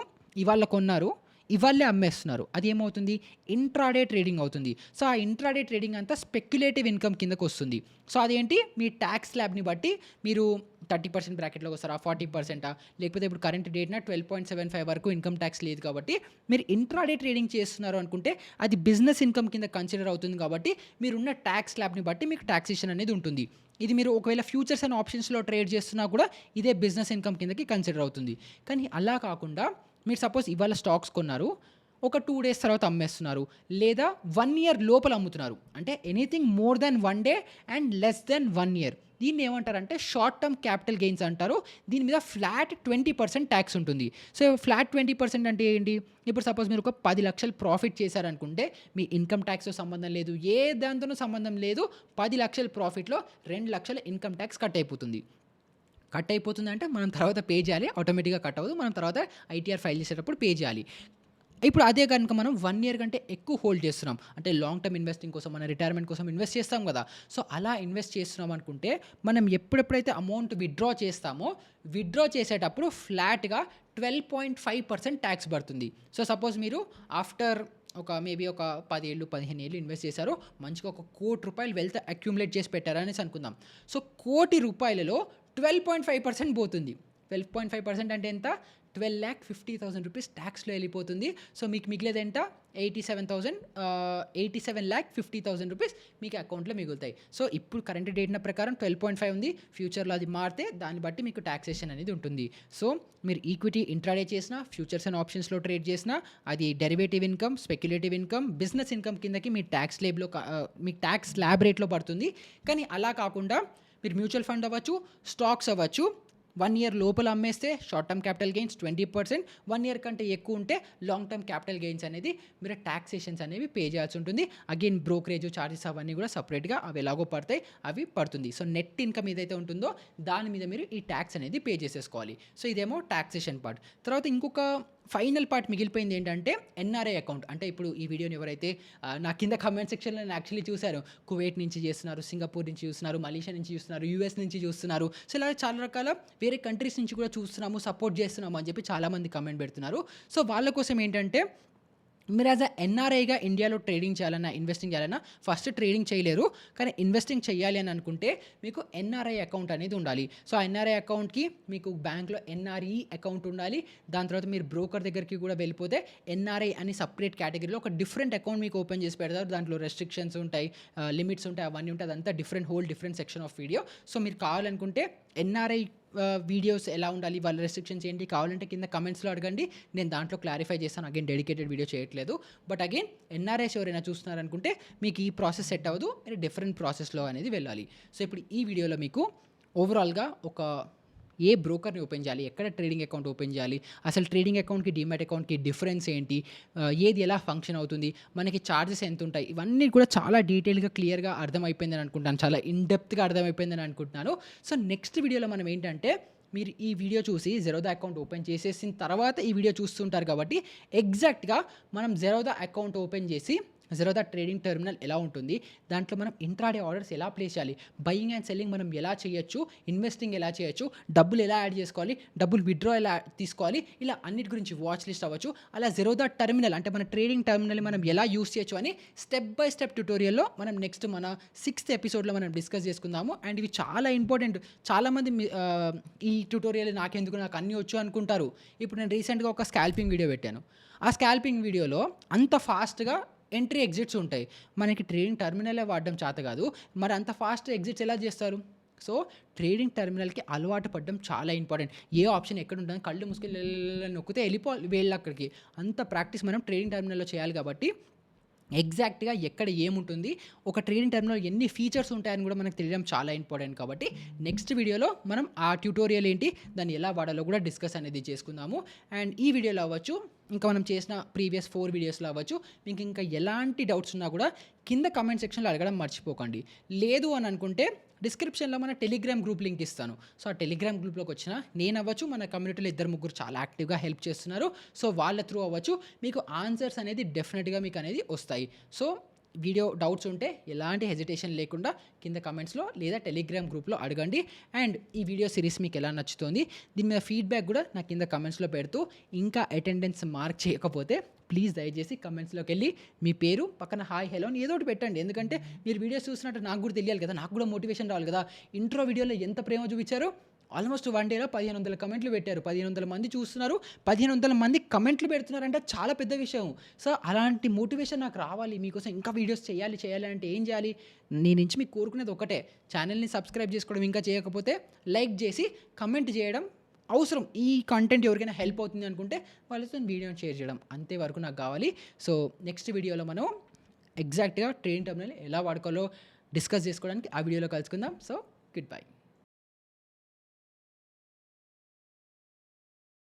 ఇవాళ కొన్నారు, ఇవాళే అమ్మేస్తున్నారు, అది ఏమవుతుంది, ఇంట్రాడే ట్రేడింగ్ అవుతుంది. సో ఆ ఇంట్రాడే ట్రేడింగ్ అంతా స్పెక్యులేటివ్ ఇన్కమ్ కిందకు వస్తుంది. సో అదేంటి, మీ ట్యాక్స్ స్లాబ్ని బట్టి మీరు 30% బ్రాకెట్లోకి వస్తారా, 40%, లేకపోతే ఇప్పుడు కరెంట్ డేట్న 12.75 వరకు ఇన్కమ్ ట్యాక్స్ లేదు కాబట్టి మీరు ఇంట్రాడే ట్రేడింగ్ చేస్తున్నారు అనుకుంటే అది బిజినెస్ ఇన్కమ్ కింద కన్సిడర్ అవుతుంది. కాబట్టి మీరున్న ట్యాక్స్ స్లాబ్ని బట్టి మీకు ట్యాక్సేషన్ అనేది ఉంటుంది. ఇది మీరు ఒకవేళ ఫ్యూచర్స్ అండ్ ఆప్షన్స్లో ట్రేడ్ చేస్తున్నా కూడా ఇదే బిజినెస్ ఇన్కమ్ కిందకి కన్సిడర్ అవుతుంది. కానీ అలా కాకుండా మీరు సపోజ్ ఇవాళ స్టాక్స్ కొన్నారు, ఒక 2 డేస్ తర్వాత అమ్మేస్తున్నారు, లేదా 1 ఇయర్ లోపల అమ్ముతున్నారు, అంటే anything more than 1 day and less than 1 year, దీన్ని ఏమంటారంటే షార్ట్ టర్మ్ క్యాపిటల్ గెయిన్స్ అంటారు. దీని మీద ఫ్లాట్ 20% ట్యాక్స్ ఉంటుంది. సో ఫ్లాట్ 20% అంటే ఏంటి, ఇప్పుడు సపోజ్ మీరు ఒక 10 లక్షలు ప్రాఫిట్ చేశారనుకుంటే మీ ఇన్కమ్ ట్యాక్స్తో సంబంధం లేదు, ఏ దాంతోనూ సంబంధం లేదు, 10 లక్షల ప్రాఫిట్లో 2 లక్షల ఇన్కమ్ ట్యాక్స్ కట్ అయిపోతుంది. అంటే మనం తర్వాత పే చేయాలి, ఆటోమేటిక్గా కట్ అవ్వదు, మనం తర్వాత ఐటీఆర్ ఫైల్ చేసేటప్పుడు పే చేయాలి. ఇప్పుడు అదే కనుక మనం 1 ఇయర్ కంటే ఎక్కువ హోల్డ్ చేస్తున్నాం, అంటే లాంగ్ టర్మ్ ఇన్వెస్టింగ్ కోసం, మన రిటైర్మెంట్ కోసం ఇన్వెస్ట్ చేస్తాం కదా. సో అలా ఇన్వెస్ట్ చేస్తున్నాం అనుకుంటే మనం ఎప్పుడెప్పుడైతే అమౌంట్ విత్డ్రా చేస్తామో విత్డ్రా చేసేటప్పుడు ఫ్లాట్గా 12.5% ట్యాక్స్ పడుతుంది. సో సపోజ్ మీరు ఆఫ్టర్ మేబీ ఒక 10 ఏళ్ళు 15 ఏళ్ళు ఇన్వెస్ట్ చేశారు, మంచిగా ఒక ₹1 కోటి వెల్త్ అక్యూములేట్ చేసి పెట్టారనేసి అనుకుందాం. సో ₹1 కోటి 12.5% పోతుంది. 12.5% అంటే ఎంత, 12,50,000 రూపీస్ ట్యాక్స్లో వెళ్ళిపోతుంది. సో మీకు మిగిలేది ఎంత? 87,50,000 రూపీస్ మీకు అకౌంట్లో మిగులుతాయి. సో ఇప్పుడు కరెంట్ డేట్న ప్రకారం 12.5 ఉంది. ఫ్యూచర్లో అది మారితే దాన్ని బట్టి మీకు ట్యాక్సేషన్ అనేది ఉంటుంది. సో మీరు ఈక్విటీ ఇంట్రాడే చేసినా, ఫ్యూచర్స్ అండ్ ఆప్షన్స్లో ట్రేడ్ చేసినా, అది derivative income, speculative income, business income కిందకి మీ ట్యాక్స్ స్లేబ్లో మీకు ట్యాక్స్ స్లాబ్ రేట్లో పడుతుంది. కానీ అలా కాకుండా మీరు మ్యూచువల్ ఫండ్ అవ్వచ్చు, స్టాక్స్ అవ్వచ్చు, 1 ఇయర్ లోపల అమ్మేస్తే short term capital gains 20%, 1 year కంటే ఎక్కువ ఉంటే లాంగ్ టర్మ్ క్యాపిటల్ గెయిన్స్ అనేది మీరు ట్యాక్సేషన్స్ అనేవి పే చేయాల్సి ఉంటుంది. అగైన్ బ్రోకరేజ్ ఛార్జెస్ అవన్నీ కూడా సపరేట్గా అవి ఎలాగో పడతాయి, అవి పడుతుంది. సో నెట్ ఇన్కమ్ ఏదైతే ఉంటుందో దాని మీద మీరు ఈ ట్యాక్స్ అనేది పే చేసేసుకోవాలి. సో ఇదేమో ట్యాక్సేషన్ పార్ట్. తర్వాత ఇంకొక ఫైనల్ పార్ట్ మిగిలిపోయింది ఏంటంటే ఎన్ఆర్ఐ అకౌంట్. అంటే ఇప్పుడు ఈ వీడియోని ఎవరైతే నా కింద కమెంట్ సెక్షన్లో నేను యాక్చువల్లీ చూశాను, కువైట్ నుంచి చేస్తున్నారు, సింగపూర్ నుంచి చూస్తున్నారు, మలేషియా నుంచి చూస్తున్నారు, యూఎస్ నుంచి చూస్తున్నారు. సో ఇలా చాలా రకాల వేరే కంట్రీస్ నుంచి కూడా చూస్తున్నాము, సపోర్ట్ చేస్తున్నాము అని చెప్పి చాలామంది కమెంట్ పెడుతున్నారు. సో వాళ్ళ కోసం ఏంటంటే మీరు యాజ్ అ ఎన్ఆర్ఐగా ఇండియాలో ట్రేడింగ్ చేయాలన్నా, ఇన్వెస్టింగ్ చేయాలన్నా ఫస్ట్ ట్రేడింగ్ చేయలేరు. కానీ ఇన్వెస్టింగ్ చేయాలి అని అనుకుంటే మీకు ఎన్ఆర్ఐ అకౌంట్ అనేది ఉండాలి. సో ఆ ఎన్ఆర్ఐ అకౌంట్కి మీకు బ్యాంక్లో ఎన్ఆర్ఈ అకౌంట్ ఉండాలి. దాని తర్వాత మీరు బ్రోకర్ దగ్గరికి కూడా వెళ్ళిపోతే ఎన్ఆర్ఐ అని సపరేట్ కేటగిరీలో ఒక డిఫరెంట్ అకౌంట్ మీకు ఓపెన్ చేసి పెడతారు. దాంట్లో రెస్ట్రిక్షన్స్ ఉంటాయి, లిమిట్స్ ఉంటాయి, అవన్నీ ఉంటాయి. అదంతా different section of video. So మీరు కావాలనుకుంటే ఎన్ఆర్ఐ వీడియోస్ ఎలా ఉండాలి, వాళ్ళ రెస్ట్రిక్షన్స్ ఏంటి కావాలంటే కింద కమెంట్స్లో అడగండి, నేను దాంట్లో క్లారిఫై చేస్తాను. అగైన్ డెడికేటెడ్ వీడియో చేయట్లేదు. బట్ అగైన్ ఎన్ఆర్ఐస్ ఎవరైనా చూస్తున్నారనుకుంటే మీకు ఈ ప్రాసెస్ సెట్ అవ్వదు, మీరు డిఫరెంట్ ప్రాసెస్లో అనేది వెళ్ళాలి. సో ఇప్పుడు ఈ వీడియోలో మీకు ఓవరాల్గా ఒక ఏ బ్రోకర్ని ఓపెన్ చేయాలి, ఎక్కడ ట్రేడింగ్ అకౌంట్ ఓపెన్ చేయాలి, అసలు ట్రేడింగ్ అకౌంట్కి డిమాట్ అకౌంట్కి డిఫరెన్స్ ఏంటి, ఏది ఎలా ఫంక్షన్ అవుతుంది, మనకి ఛార్జెస్ ఎంత ఉంటాయి, ఇవన్నీ కూడా చాలా డీటెయిల్గా క్లియర్గా అర్థమైపోయిందని అనుకుంటాను, చాలా ఇన్డెప్త్గా అర్థమైపోయిందని అనుకుంటున్నాను. సో నెక్స్ట్ వీడియోలో మనం ఏంటంటే మీరు ఈ వీడియో చూసి జెరోదా అకౌంట్ ఓపెన్ చేసేసిన తర్వాత ఈ వీడియో చూస్తుంటారు కాబట్టి ఎగ్జాక్ట్గా మనం జెరోదా అకౌంట్ ఓపెన్ చేసి జెరోదా ట్రేడింగ్ టెర్మినల్ ఎలా ఉంటుంది, దాంట్లో మనం ఇంట్రాడే ఆర్డర్స్ ఎలా ప్లేస్ చేయాలి, బయింగ్ అండ్ సెల్లింగ్ మనం ఎలా చేయొచ్చు, ఇన్వెస్టింగ్ ఎలా చేయొచ్చు, డబ్బులు ఎలా యాడ్ చేసుకోవాలి, డబ్బులు విత్డ్రా ఎలా తీసుకోవాలి, ఇలా అన్నిటి గురించి వాచ్ లిస్ట్ అవ్వచ్చు. అలా జెరోదా టెర్మినల్ అంటే మన ట్రేడింగ్ టెర్మినల్ మనం ఎలా యూస్ చేయొచ్చు అని స్టెప్ బై స్టెప్ ట్యూటోరియల్లో మనం నెక్స్ట్ మన 6th ఎపిసోడ్లో మనం డిస్కస్ చేసుకుందాము. అండ్ ఇవి చాలా ఇంపార్టెంట్. చాలామంది ఈ ట్యూటోరియల్ నాకు అన్నీ వచ్చు అనుకుంటారు. ఇప్పుడు నేను రీసెంట్గా ఒక స్కాల్పింగ్ వీడియో పెట్టాను. ఆ స్కాల్పింగ్ వీడియోలో అంత ఫాస్ట్గా ఎంట్రీ ఎగ్జిట్స్ ఉంటాయి. మనకి ట్రేడింగ్ టెర్మినలే వాడడం చేత కాదు, మరి అంత ఫాస్ట్ ఎగ్జిట్స్ ఎలా చేస్తారు? సో ట్రేడింగ్ టెర్మినల్కి అలవాటు పడడం చాలా ఇంపార్టెంట్. ఏ ఆప్షన్ ఎక్కడ ఉంటుంది కళ్ళు మూసుకెళ్ళి నొక్కితే వెళ్ళి అక్కడికి అంత ప్రాక్టీస్ మనం ట్రేడింగ్ టెర్మినల్లో చేయాలి. కాబట్టి ఎగ్జాక్ట్గా ఎక్కడ ఏముంటుంది, ఒక ట్రేడింగ్ టెర్మినల్ ఎన్ని ఫీచర్స్ ఉంటాయని కూడా మనకు తెలియడం చాలా ఇంపార్టెంట్. కాబట్టి నెక్స్ట్ వీడియోలో మనం ఆ ట్యూటోరియల్ ఏంటి, దాన్ని ఎలా వాడాలో కూడా డిస్కస్ అనేది చేసుకుందాము. అండ్ ఈ వీడియోలో అవ్వచ్చు, ఇంకా మనం చేసిన ప్రీవియస్ 4 వీడియోస్లో అవ్వచ్చు, మీకు ఇంకా ఎలాంటి డౌట్స్ ఉన్నా కూడా కింద కమెంట్ సెక్షన్లో అడగడం మర్చిపోకండి. లేదు అని అనుకుంటే డిస్క్రిప్షన్లో మన టెలిగ్రామ్ గ్రూప్ లింక్ ఇస్తాను. సో ఆ టెలిగ్రామ్ గ్రూప్లోకి వచ్చిన నేను అవ్వచ్చు, మన కమ్యూనిటీలో 2-3 చాలా యాక్టివ్గా హెల్ప్ చేస్తున్నారు. సో వాళ్ళ త్రూ అవ్వచ్చు, మీకు ఆన్సర్స్ అనేది డెఫినెట్గా మీకు అనేది వస్తాయి. సో వీడియో డౌట్స్ ఉంటే ఎలాంటి హెజిటేషన్ లేకుండా కింద కమెంట్స్లో లేదా టెలిగ్రామ్ గ్రూప్లో అడగండి. అండ్ ఈ వీడియో సిరీస్ మీకు ఎలా నచ్చుతుంది, దీని మీద ఫీడ్బ్యాక్ కూడా నా కింద కమెంట్స్లో పెడుతూ, ఇంకా అటెండెన్స్ మార్క్ చేయకపోతే ప్లీజ్ దయచేసి కమెంట్స్లోకి వెళ్ళి మీ పేరు పక్కన హాయ్ హలో అని ఏదో ఒకటి పెట్టండి. ఎందుకంటే మీరు వీడియోస్ చూసినట్టు నాకు కూడా తెలియాలి కదా, నాకు కూడా మోటివేషన్ రావాలి కదా. ఇంట్రో వీడియోలో ఎంత ప్రేమ చూపించారు, ఆల్మోస్ట్ 1 డేలో 1500 కమెంట్లు పెట్టారు, 1500 మంది చూస్తున్నారు, 1500 మంది కమెంట్లు పెడుతున్నారంటే చాలా పెద్ద విషయం. సో అలాంటి మోటివేషన్ నాకు రావాలి, మీకోసం ఇంకా వీడియోస్ చేయాలి అంటే ఏం చేయాలి? నేను నుంచి మీకు కోరుకునేది ఒకటే, ఛానల్ని సబ్స్క్రైబ్ చేసుకోవడం, ఇంకా చేయకపోతే లైక్ చేసి కమెంట్ చేయడం అవసరం. ఈ కంటెంట్ ఎవరికైనా హెల్ప్ అవుతుంది అనుకుంటే వాళ్ళతో వీడియోని షేర్ చేయడం, అంతే వరకు నాకు కావాలి. సో నెక్స్ట్ వీడియోలో మనం ఎగ్జాక్ట్గా ట్రేడింగ్ టెర్మినల్ ఎలా వాడుకోవాలో డిస్కస్ చేసుకోవడానికి ఆ వీడియోలో కలుసుకుందాం. So good bye.